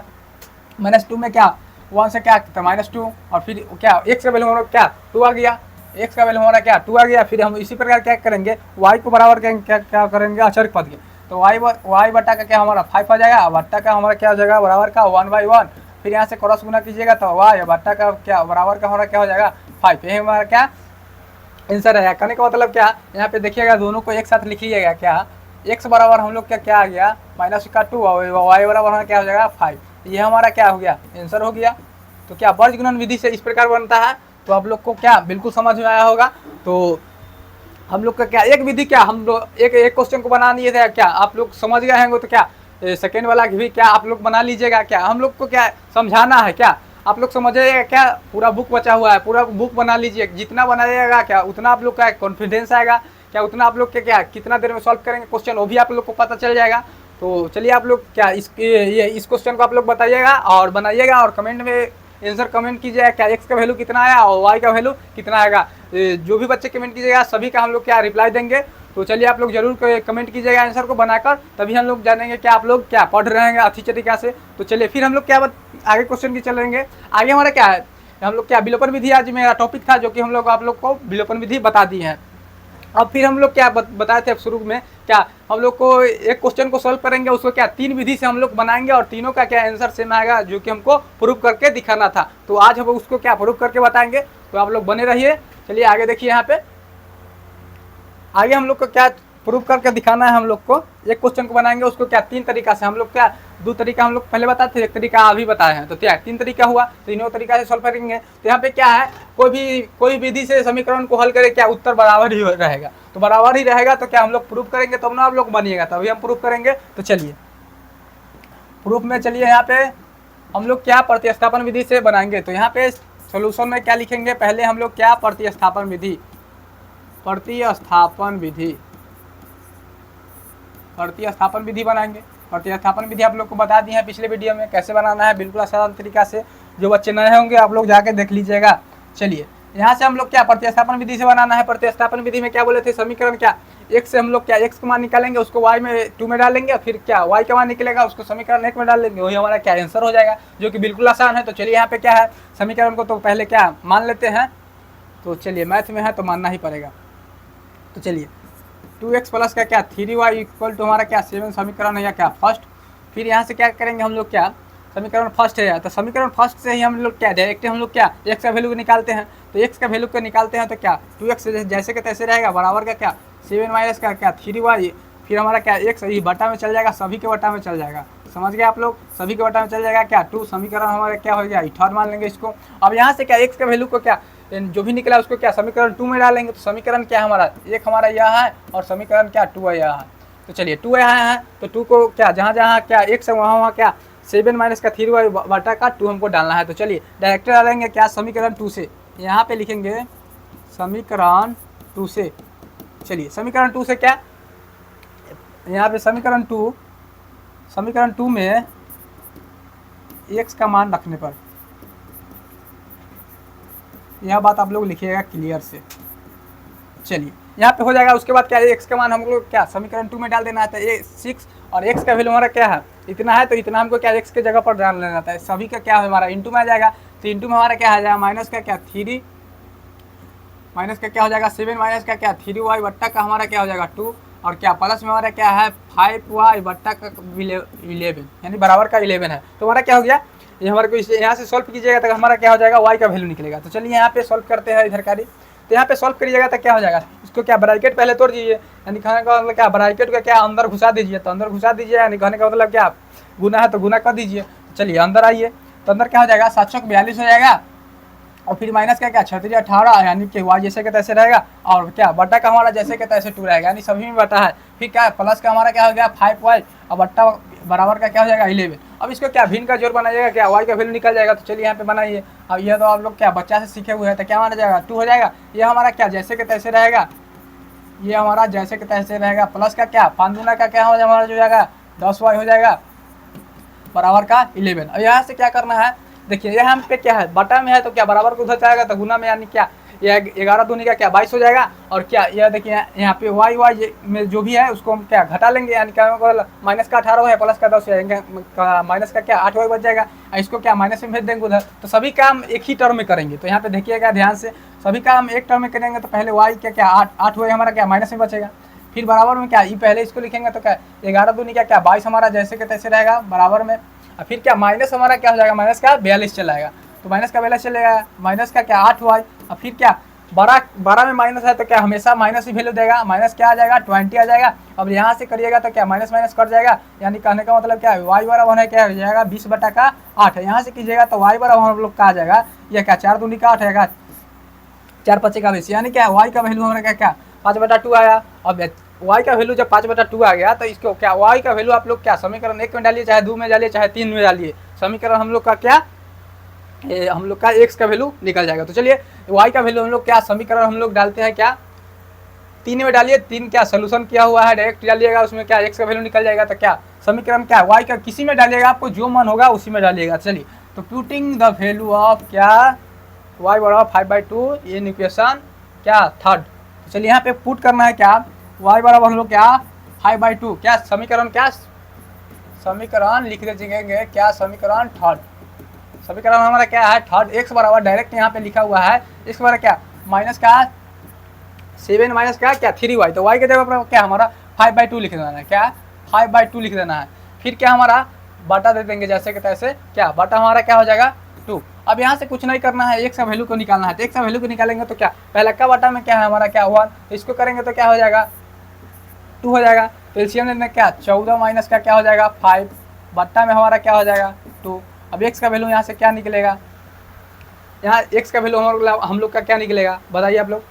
[SPEAKER 1] -2 में क्या 1 से क्या तो -2 और फिर क्या x का वैल्यू हमारा क्या 2 आ गया, x का वैल्यू हमारा क्या 2 आ गया। फिर हम इसी प्रकार क्या करेंगे y को बराबर क्या करेंगे अचर पद के, तो y बटा का क्या हमारा 5 आ जाएगा, बट्टा का हमारा क्या हो जाएगा बराबर का 1/1। फिर यहाँ से क्रॉस गुना कीजिएगा तो y बट्टा का क्या बराबर का हमारा क्या हो जाएगा 5। ये हमारा क्या आंसर है। कहने का मतलब क्या, यहाँ पे देखिएगा दोनों को एक साथ लिख लीजिएगा, क्या x बराबर हम लोग क्या आ गया -2 और y बराबर हमारा क्या हो जाएगा 5। ये हमारा क्या हो गया आंसर हो गया। तो क्या वर्ग गुणन विधि से इस प्रकार बनता है, तो आप लोग को क्या बिल्कुल समझ में आया होगा। तो हम लोग का क्या एक विधि क्या हम लोग एक क्वेश्चन को बना लिए थे, क्या आप लोग समझ गए होंगे, तो क्या सेकेंड वाला भी क्या आप लोग बना लीजिएगा। क्या हम लोग को क्या समझाना है, क्या आप लोग समझिएगा, क्या पूरा बुक बचा हुआ है, पूरा बुक बना लीजिए, जितना बनाइएगा क्या उतना आप लोग का कॉन्फिडेंस आएगा, क्या उतना आप लोग के क्या कितना देर में सॉल्व करेंगे क्वेश्चन वो भी आप लोग को पता चल जाएगा। तो चलिए आप लोग क्या इस क्वेश्चन को आप लोग बताइएगा और बनाइएगा और कमेंट में आंसर कमेंट कीजिएगा, क्या x का वैल्यू कितना आया और y का वैल्यू कितना आएगा। जो भी बच्चे कमेंट कीजिएगा सभी का हम लोग क्या रिप्लाई देंगे। तो चलिए आप लोग जरूर कमेंट कीजिएगा आंसर को बनाकर, तभी हम लोग जानेंगे क्या आप लोग क्या पढ़ रहे हैं अच्छी तरीके से। तो चलिए फिर हम लोग क्या आगे क्वेश्चन की चलेंगे। आगे हमारा क्या है, हम लोग क्या विलोपन विधि आज मेरा टॉपिक था, जो कि हम लोग आप लोग को विलोपन विधि बता दी है। अब फिर हम लोग क्या बताए थे शुरू में, क्या हम लोग को एक क्वेश्चन को सॉल्व करेंगे, उसको क्या 3 विधि से हम लोग बनाएंगे और तीनों का क्या आंसर सेम आएगा, जो कि हमको प्रूव करके दिखाना था। तो आज हम उसको क्या प्रूव करके बताएंगे, तो आप लोग बने रहिए। चलिए आगे देखिए, यहाँ पे आगे हम लोग को क्या प्रूव करके दिखाना है। हम लोग को एक क्वेश्चन को बनाएंगे, उसको क्या 3 तरीका से हम लोग क्या 2 तरीका हम लोग पहले बताए थे, एक तरीका अभी बताए हैं, तो क्या 3 तरीका हुआ, तीनों तरीका से सॉल्व करेंगे। तो यहाँ पे क्या है, कोई विधि से समीकरण को हल करे क्या उत्तर बराबर ही रहेगा, तो बराबर ही रहेगा तो क्या हम लोग प्रूफ करेंगे, तब ना आप लोग बनिएगा, तभी हम प्रूफ करेंगे। तो चलिए प्रूफ में चलिए, यहाँ पे हम लोग क्या प्रतिस्थापन विधि से बनाएंगे। तो यहाँ पे सोल्यूशन में क्या लिखेंगे, पहले हम लोग क्या प्रतिस्थापन विधि बनाएंगे। प्रतिस्थापन विधि आप लोग को बता दी है पिछले वीडियो में कैसे बनाना है, बिल्कुल आसान तरीका से। जो बच्चे नए होंगे आप लोग जाके देख लीजिएगा। चलिए यहाँ से हम लोग क्या प्रतिस्थापन विधि से बनाना है। प्रतिस्थापन विधि में क्या बोले थे, समीकरण क्या x से हम लोग क्या x का मान निकालेंगे, उसको y में 2 में डालेंगे, फिर क्या y का मान निकलेगा, उसको समीकरण 1 में डाल लेंगे, वही हमारा क्या आंसर हो जाएगा, जो कि बिल्कुल आसान है। तो चलिए यहाँ पे क्या है, समीकरण को तो पहले क्या मान लेते हैं। तो चलिए मैथ में है तो मानना ही पड़ेगा। तो चलिए 2x प्लस का क्या 3y इक्वल टू हमारा क्या 7 समीकरण है या क्या फर्स्ट। फिर यहाँ से क्या करेंगे हम लोग, क्या समीकरण फर्स्ट है, तो समीकरण फर्स्ट से ही हम लोग क्या डायरेक्ट हम लोग क्या x का वैल्यू निकालते हैं। तो x का वैल्यू को निकालते हैं तो क्या 2x जैसे के तैसे रहेगा, बराबर का क्या 7 माइनस का क्या 3y, फिर हमारा क्या x ये बटा में चल जाएगा, सभी के बटा में चल जाएगा। समझ गए आप लोग, सभी के बटा में चल जाएगा क्या 2 समीकरण हमारा क्या हो गया थर्ड मान लेंगे इसको। अब यहाँ से क्या x का वैल्यू को क्या जो भी निकला उसको क्या समीकरण 2 में डालेंगे। तो समीकरण क्या हमारा एक हमारा यह है और समीकरण क्या 2 है यह है। तो चलिए 2 यहाँ है तो 2 को क्या जहाँ जहाँ क्या x है वहाँ क्या 7 माइनस का 3y बटा का 2 हमको डालना है। तो चलिए डायरेक्ट डालेंगे क्या समीकरण 2 से, यहाँ पे लिखेंगे समीकरण 2 से। चलिए समीकरण 2 से क्या, यहाँ पे समीकरण 2 में x का मान रखने पर, यह बात आप लोग लिखिएगा क्लियर से। चलिए यहाँ पे हो जाएगा। उसके बाद क्या x का मान हम लोग क्या समीकरण 2 में डाल देना है, तो 6 और x का वैल्यू हमारा क्या है इतना है, तो इतना हमको क्या x के जगह पर डाल लेना था। सभी का क्या है हमारा इंटू में आ जाएगा, तो इंटू में हमारा क्या आ जाएगा माइनस का क्या 3 माइनस का क्या हो जाएगा 7 माइनस का क्या 3y बट्टा का हमारा क्या हो जाएगा 2 और क्या प्लस में हमारा क्या है 5y बट्टा का 11 यानी बराबर का 11 है। तो हमारा क्या हो गया, ये हमारे को यहाँ से सॉल्व कीजिएगा तो हमारा क्या हो जाएगा y का वैल्यू निकलेगा। तो चलिए यहाँ पे सॉल्व करते हैं इधर का। तो यहाँ पे सॉल्व करिएगा तो क्या हो जाएगा, इसको क्या ब्रैकेट पहले तोड़ दीजिए, यानी कहने का मतलब क्या ब्रैकेट का क्या अंदर घुसा दीजिए। तो अंदर घुसा दीजिए यानी कहने का मतलब क्या गुना है तो गुना कर दीजिए। चलिए अंदर आइए, तो अंदर क्या हो जाएगा 742 हो जाएगा और फिर माइनस का क्या 36 18 यानी कि y जैसे के तैसे रहेगा और क्या बट्टा का हमारा जैसे के तैसे 2 रहेगा, यानी सभी में बटा है। फिर क्या प्लस का हमारा क्या हो गया 5y और बट्टा बराबर का क्या हो जाएगा 11। अब इसको क्या भिन्न का जोड़ बनाइएगा, क्या y का वैल्यू निकल जाएगा। तो चलिए यहाँ पे बनाइए। अब यह तो आप लोग क्या बच्चा से सीखे हुए हैं, तो क्या माना जाएगा 2 हो जाएगा। ये हमारा क्या जैसे के तैसे रहेगा, ये हमारा जैसे के तैसे रहेगा, प्लस का क्या 5 गुना का क्या हो जाएगा हमारा जो जाएगा 10y हो जाएगा बराबर का 11। अब यहाँ से क्या करना है, देखिए यहाँ पे क्या है बटा में है तो क्या बराबर को उधर जाएगा तो गुना में, यानी क्या ये 11 दूनी का क्या 22 हो जाएगा। और क्या यह देखिए यहाँ पे वाई वाई में जो भी है उसको हम क्या घटा लेंगे, यानी क्या माइनस का 18 है प्लस का 10 है, माइनस का क्या 8 वाई बच जाएगा, इसको क्या माइनस में भेज देंगे उधर। तो सभी काम एक ही टर्म में करेंगे। तो यहाँ पे देखिएगा ध्यान से, सभी काम एक टर्म में करेंगे तो पहले वाई क्या 8 वाई हमारा क्या माइनस में बचेगा, फिर बराबर में क्या पहले इसको लिखेंगे तो क्या 11 दूनी का क्या 22 हमारा जैसे के तैसे रहेगा बराबर में। और फिर क्या माइनस हमारा क्या हो जाएगा, माइनस का 42 चलाएगा, तो माइनस का 42 चलेगा, माइनस का क्या 8 वाई। और फिर क्या 12 में माइनस है तो क्या हमेशा माइनस ही वैल्यू देगा, माइनस क्या आ जाएगा 20 आ जाएगा। अब यहाँ से करिएगा तो क्या माइनस माइनस कट जाएगा, यानी कहने का मतलब क्या है वाई बराबर है क्या हो जाएगा 20/8 है। यहाँ से कीजिएगा तो वाई बराबर हम लोग का आ जाएगा यह क्या 4 दूनी का 8 है, 4 5 का 20, यानी क्या वाई का वैल्यू हमारा क्या 5/2 आया। अब वाई का वैल्यू जब 5/2 आ गया तो इसको क्या वाई का वैल्यू आप लोग क्या समीकरण 1 में डालिए, चाहे 2 में डालिए, चाहे 3 में डालिए, समीकरण हम लोग का क्या हम लोग का x का वैल्यू निकल जाएगा। तो चलिए y का वैल्यू हम लोग क्या समीकरण हम लोग डालते हैं क्या 3 में डालिए, 3 क्या सोल्यूशन किया हुआ है डायरेक्ट डालिएगा, उसमें क्या x का वैल्यू निकल जाएगा। तो क्या समीकरण क्या y का किसी में डालिएगा, आपको जो मन होगा उसी में डालिएगा। चलिए तो पुटिंग द वैल्यू ऑफ क्या y बराबर 5/2 इन इक्वेशन क्या थर्ड। तो चलिए यहाँ पे पुट करना है क्या y बराबर हम लोग क्या 5/2 क्या समीकरण लिख दीजिएंगे क्या समीकरण थर्ड। समीकरण हमारा क्या है थर्ड, x बराबर डायरेक्ट यहाँ पे लिखा हुआ है x बराबर क्या माइनस का 7 माइनस का क्या 3y, तो y के जगह पर क्या हमारा 5/2 लिख देना है, क्या 5/2 लिख देना है। फिर क्या हमारा बटा दे देंगे जैसे कि तैसे, क्या बटा हमारा क्या हो जाएगा 2। अब यहाँ से कुछ नहीं करना है, x का वैल्यू को निकालना है। तो x का वैल्यू को निकालेंगे तो क्या पहला का बटा में क्या है हमारा क्या 1, तो इसको करेंगे तो क्या हो जाएगा 2 हो जाएगा। तो एलसीएम लेने क्या 14 माइनस का क्या हो जाएगा 5 बट्टा में हमारा क्या हो जाएगा 2। अब x का वैल्यू यहाँ से क्या निकलेगा, यहाँ x का वैल्यू हम लोग का क्या निकलेगा बताइए आप लोग,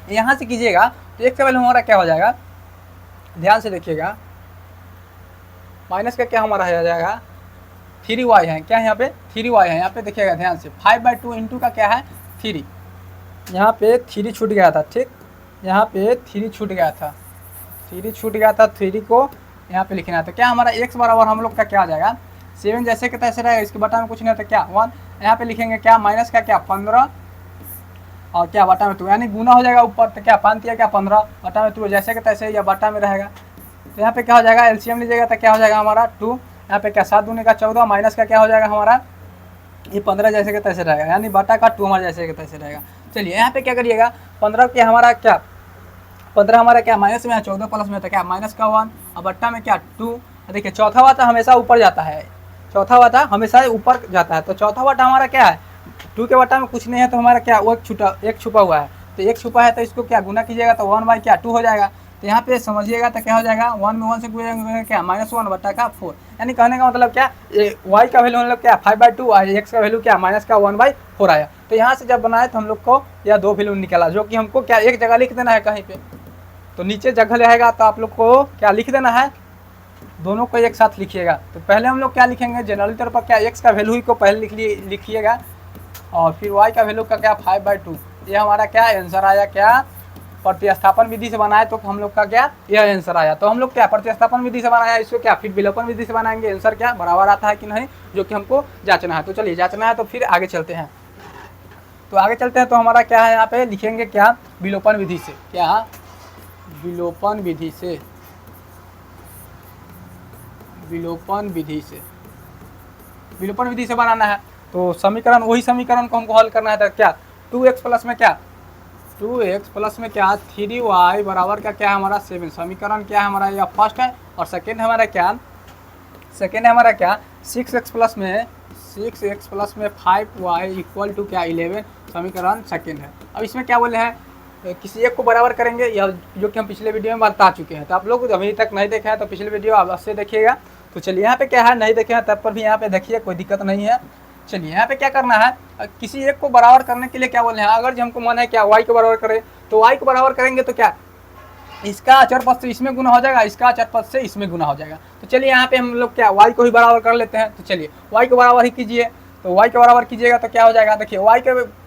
[SPEAKER 1] यहाँ से कीजिएगा तो x का वैल्यू हमारा क्या हो जाएगा, ध्यान से देखिएगा, माइनस का क्या हमारा हो जाएगा 3y है, क्या यहाँ पे 3y है, यहाँ पे देखिएगा ध्यान से 5/2 इंटू का क्या है 3, यहाँ पे 3 छूट गया था, ठीक यहाँ पे 3 छूट गया था, 3 को यहाँ पे लिखना है। तो क्या हमारा x बराबर हम लोग का क्या आ जाएगा 7 जैसे कि तैसे रहेगा, इसके बटा में कुछ नहीं होता क्या 1, यहाँ पे लिखेंगे क्या माइनस का क्या 15 और क्या बटा में 2, यानी गुना हो जाएगा ऊपर, तो क्या 5 या क्या 15 बटा में 2 जैसे कि तैसे या बटा में रहेगा। तो यहाँ पे क्या हो जाएगा एलसीएम लीजिएगा तो क्या हो जाएगा हमारा 2, यहाँ पे क्या 7 दूनी का 14 माइनस का क्या हो जाएगा हमारा ये 15 जैसे कि तैसे रहेगा, यानी बटा का 2 हमारा जैसे कि तैसे रहेगा। चलिए यहाँ पे क्या करिएगा 15 के हमारा क्या 15 हमारा क्या माइनस में है 14 प्लस में, तो क्या माइनस का 1 और बट्टा में क्या 2। देखिए चौथा वाटा हमेशा ऊपर जाता है, चौथा वाटा हमेशा ऊपर जाता है, तो चौथा वाटा हमारा क्या है 2 के वाटा में कुछ नहीं है, तो हमारा क्या वो एक छुपा हुआ है, तो एक छुपा है तो इसको क्या गुना कीजिएगा तो 1 क्या 2 हो जाएगा। तो यहाँ पे समझिएगा तो क्या हो जाएगा 1 में 1 से गुणा क्या -1 बट्टा का 4, यानी कहने का मतलब क्या y का वैल्यू मतलब क्या 5/2 और x का वैल्यू क्या माइनस का 1/4 आया। तो यहाँ से जब बनाए तो हम लोग को यह 2 वैल्यू निकला, जो कि हमको क्या एक जगह लिख देना है कहीं पे, तो नीचे जगह रहेगा तो आप लोग को क्या लिख देना है दोनों को एक साथ लिखिएगा। तो पहले हम लोग क्या लिखेंगे जनरली तौर पर क्या x का वैल्यू ही को पहले लिखिएगा और फिर y का वैल्यू का क्या 5/2, ये हमारा क्या आंसर आया, क्या प्रतिस्थापन विधि से बनाए तो हम लोग का क्या यह आंसर आया। तो हम लोग क्या प्रतिस्थापन विधि से बनाया, इसको क्या फिर विलोपन विधि से बनाएंगे, आंसर क्या बराबर आता है कि नहीं, जो कि हमको जांचना है। तो चलिए जांचना है तो फिर आगे चलते हैं, तो आगे चलते हैं। तो हमारा क्या है यहाँ पे लिखेंगे क्या विलोपन विधि से, क्या विलोपन विधि से, विलोपन विधि से बनाना है। तो समीकरण वही समीकरण को हमको हल करना है, तो क्या 2x प्लस में क्या 3y बराबर का क्या है हमारा 7, समीकरण क्या है हमारा यह फर्स्ट है, और सेकेंड हमारा क्या 6x प्लस में 5y इक्वल टू क्या 11, समीकरण सेकेंड है। अब इसमें क्या बोले हैं किसी एक को बराबर करेंगे, या जो कि हम पिछले वीडियो में बता चुके हैं, तो आप लोग अभी तक नहीं देखे हैं तो पिछले वीडियो अवश्य देखिएगा। तो चलिए यहाँ पे क्या है नहीं देखे हैं तब पर भी यहाँ पे देखिए, कोई दिक्कत नहीं है। चलिए यहाँ पे क्या करना है किसी एक को बराबर करने के लिए क्या बोले हैं, अगर हमको मन है क्या y को बराबर करें तो y को बराबर करेंगे तो क्या इसका अचर पद से इसमें गुना हो जाएगा, इसका अचर पद से इसमें गुना हो जाएगा। तो चलिए यहाँ पे हम लोग क्या y को ही बराबर कर लेते हैं। तो चलिए y को बराबर ही कीजिए, तो y को बराबर कीजिएगा तो क्या हो जाएगा, देखिए y के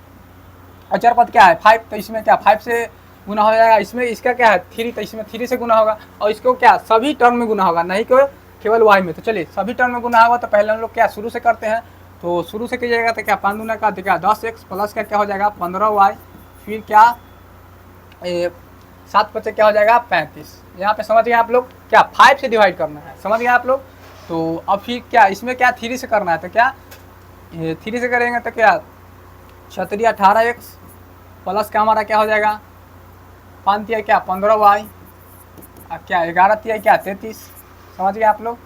[SPEAKER 1] अचर पद क्या है 5, तो इसमें क्या 5 से गुना हो जाएगा, इसमें इसका क्या है 3, तो इसमें 3 से गुना होगा, और इसको क्या सभी टर्म में गुना होगा, नहीं को केवल y में। तो चलिए सभी टर्म में गुना होगा, तो पहले हम लोग क्या शुरू से करते हैं, तो शुरू से कीजिएगा तो क्या 5 दूना का क्या 10x प्लस का क्या हो जाएगा 15y फिर क्या 7 बचे क्या हो जाएगा 35। यहाँ पे समझ गए आप लोग, क्या 5 से डिवाइड करना है, समझ गए आप लोग। तो अब फिर क्या इसमें क्या 3 से करना है, तो क्या 3 से करेंगे तो क्या 36 18x प्लस का हमारा क्या हो जाएगा 5 तिया क्या 15y, क्या 11 तिया क्या 33। समझ गए आप लोग।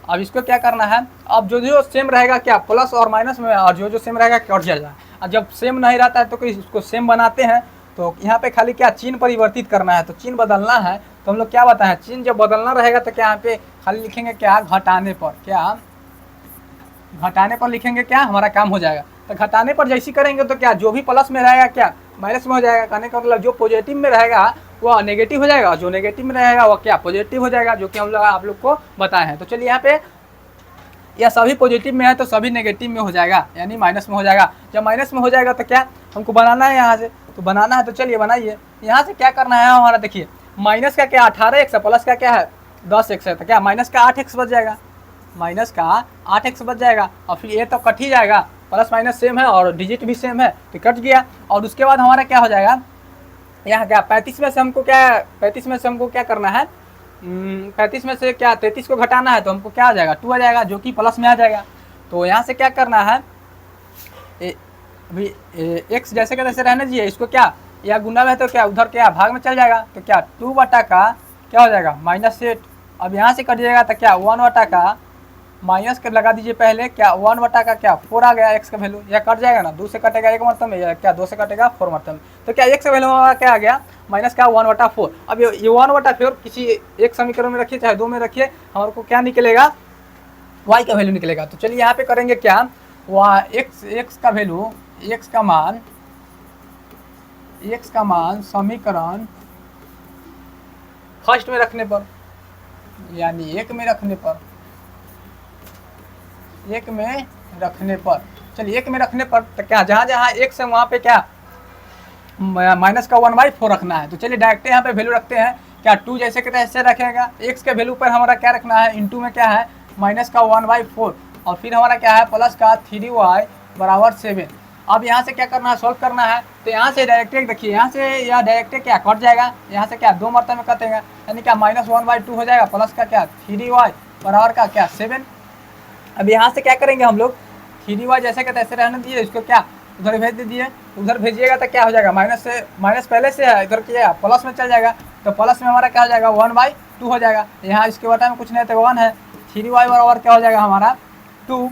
[SPEAKER 1] अब इसको क्या करना है, अब जो जो सेम रहेगा क्या प्लस और माइनस में, और जो जो सेम रहेगा कट जाएगा। और जब सेम नहीं रहता है तो कोई इसको सेम बनाते हैं, तो यहाँ पे खाली क्या चिन्ह परिवर्तित करना है, तो चिन्ह बदलना है। तो हम लोग क्या बताएं, चिन्ह जब बदलना रहेगा तो क्या यहाँ पे खाली लिखेंगे क्या घटाने पर, क्या घटाने पर लिखेंगे, क्या हमारा काम हो जाएगा। तो घटाने पर जैसी करेंगे तो क्या जो भी प्लस में रहेगा क्या माइनस में हो जाएगा। कहने का मतलब जो पॉजिटिव में रहेगा वो नेगेटिव हो जाएगा, जो नेगेटिव में रहेगा वो क्या पॉजिटिव हो जाएगा, जो कि हम लोग आप लोग को बताए हैं। तो चलिए यहाँ पे या सभी पॉजिटिव में है तो सभी नेगेटिव में हो जाएगा, यानी माइनस में हो जाएगा। जब माइनस में हो जाएगा तो क्या हमको बनाना है यहाँ से, तो बनाना है तो चलिए बनाइए। यहाँ से क्या करना है हमारा, देखिए माइनस का क्या 18x है, प्लस का क्या है 10x है, तो क्या माइनस का 8x बच जाएगा, माइनस का 8x बच जाएगा। और फिर ये तो कट ही जाएगा, प्लस माइनस सेम है और डिजिट भी सेम है तो कट गया। और उसके बाद हमारा क्या हो जाएगा, यहाँ क्या 35 में से हमको क्या 35 में से हमको क्या करना है 35 में से क्या 33 को घटाना है, तो हमको क्या आ जाएगा 2 आ जाएगा, जो कि प्लस में आ जाएगा। तो यहाँ से क्या करना है अभी x जैसे का तैसे रहने दीजिए, इसको क्या या गुना में है तो क्या उधर क्या भाग में चल जाएगा, तो क्या 2 बटा का क्या हो जाएगा -8। अब यहाँ से कट जाएगा तो क्या 1 बटा का माइनस कर लगा दीजिए पहले, क्या 1 बटा का क्या 4 आ गया x का वैल्यू, यह कट जाएगा ना, 2 से कटेगा 1 मतलब में, या क्या 2 से कटेगा 4 मतलब में। तो क्या x का वैल्यू क्या आ गया माइनस का 1/4। अब ये 1/4 किसी एक समीकरण में रखिए चाहे 2 में रखिए, हमारे को क्या निकलेगा y का वैल्यू निकलेगा। तो चलिए यहाँ पे करेंगे क्या x का वैल्यू x का मान समीकरण फर्स्ट में रखने पर, यानी 1 में रखने पर, 1 में रखने पर, चलिए 1 में रखने पर तो क्या जहाँ जहाँ x है वहाँ पे क्या माइनस का 1/4 रखना है। तो चलिए डायरेक्ट यहाँ पे वैल्यू रखते हैं, क्या 2 जैसे कि ऐसे रखेगा, x के वैल्यू पर हमारा क्या रखना है इंटू में क्या है माइनस का 1/4, और फिर हमारा क्या है प्लस का 3y बराबर 7। अब यहाँ से क्या करना है सॉल्व करना है, तो यहाँ से डायरेक्ट देखिए यहाँ से या डायरेक्ट क्या कट जाएगा, यहाँ से क्या 2 मरतबे में कटेगा, यानी क्या -1/2 हो जाएगा, प्लस का क्या 3y बराबर का क्या 7। अब यहाँ से क्या करेंगे हम लोग 3y जैसे कि तैसे रहने दीजिए, इसको क्या उधर भेज दीजिए, उधर भेजिएगा तो क्या हो जाएगा माइनस पहले से है, इधर क्या प्लस में चल जाएगा, तो प्लस में हमारा क्या हो जाएगा 1/2 हो जाएगा। यहाँ इसके बटा में कुछ नहीं तो 1 है, 3y बराबर क्या हो जाएगा हमारा 2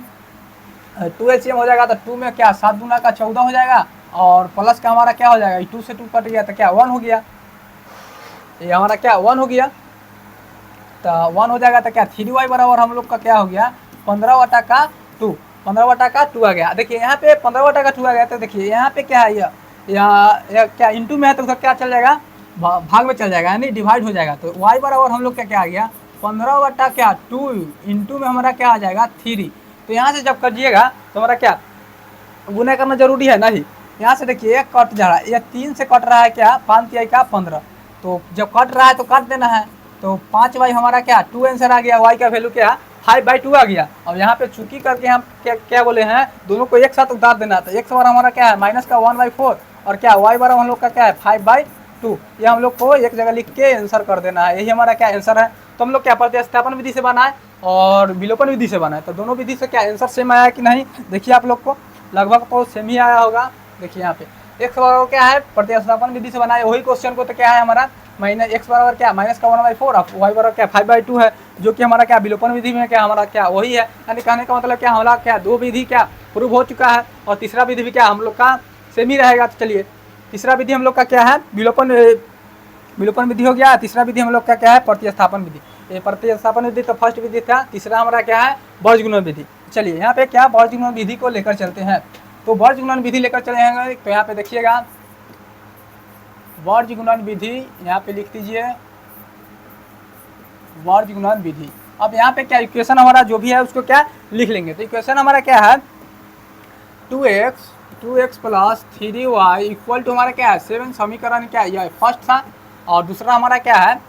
[SPEAKER 1] LCM हो जाएगा, तो 2 में क्या 7 दूना का 14 हो जाएगा, और प्लस का हमारा क्या हो जाएगा 2 से 2 कट गया तो क्या 1 हो गया, ये हमारा क्या 1 हो गया, तो 1 हो जाएगा तो क्या 3y बराबर हम लोग का क्या हो गया 15/2 आ गया। देखिए यहाँ पे 15/2 आ गया, तो देखिए यहाँ पे क्या है यहाँ क्या इंटू में है तो उधर क्या चल जाएगा भाग में चल जाएगा, यानी डिवाइड हो जाएगा। तो y बराबर हम लोग का क्या आ गया 15/2 इंटू में हमारा क्या आ जाएगा 3। तो यहाँ से जब करिएगा तो हमारा क्या गुना करना जरूरी है नहीं, यहाँ से देखिए कट जा रहा है, यह 3 से कट रहा है क्या 5 तिहाई का 15, तो जब कट रहा है तो काट देना है, तो 5y हमारा क्या 2 आंसर आ गया, y का वैल्यू क्या 5/2 आ गया। और यहाँ पे चूकी करके हम क्या बोले हैं दोनों को एक साथ उतार देना, तो x बार हमारा क्या है माइनस का 1/4, और क्या y बार हम लोग का क्या है 5/2, ये हम लोग को एक जगह लिख के आंसर कर देना है, यही हमारा क्या आंसर है। तो हम लोग क्या प्रतिस्थापन विधि से बनाए और विलोपन विधि से बनाए, तो दोनों विधि से क्या आंसर सेम आया कि नहीं, देखिए आप लोग को लगभग तो सेम ही आया होगा। देखिए यहाँ पे x बराबर क्या है प्रतिस्थापन विधि से बनाए वही क्वेश्चन को, तो क्या है हमारा x बराबर क्या माइनस का 1/4 और y बराबर क्या 5/2 है, जो कि हमारा क्या विलोपन विधि में क्या हमारा क्या वही है। यानी कहने का मतलब क्या हमारा क्या 2 विधि क्या प्रूव हो चुका है, और तीसरा विधि भी क्या हम लोग का सेम ही रहेगा। तो चलिए तीसरा विधि हम लोग का क्या है विलोपन विधि हो गया, तीसरा विधि हम लोग का क्या है प्रतिस्थापन विधि। ये प्रतिस्थापन विधि तो फर्स्ट विधि था, तीसरा हमारा क्या है वर्गगुणन विधि। चलिए यहाँ पे क्या वर्गगुणन विधि को लेकर चलते हैं, तो वर्गगुणन विधि लेकर चले हैं, तो यहाँ पे देखिएगा वर्गगुणन विधि यहाँ पे लिख दीजिए वर्गगुणन विधि। अब यहाँ पे क्या इक्वेशन हमारा जो भी है उसको क्या लिख लेंगे, तो इक्वेशन हमारा क्या है 2x plus 3y equal to हमारा क्या है 7, समीकरण क्या है यह फर्स्ट था, और दूसरा हमारा क्या है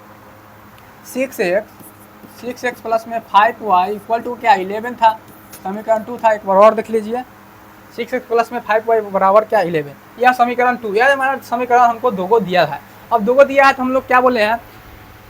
[SPEAKER 1] 6x प्लस में 5y इक्वल टू क्या 11 था, समीकरण 2 था। एक बार और देख लीजिए 6x प्लस में 5y बराबर क्या 11। यह समीकरण 2, यह हमारा समीकरण हमको 2 को दिया है। अब 2 को दिया है तो हम लोग क्या बोले हैं,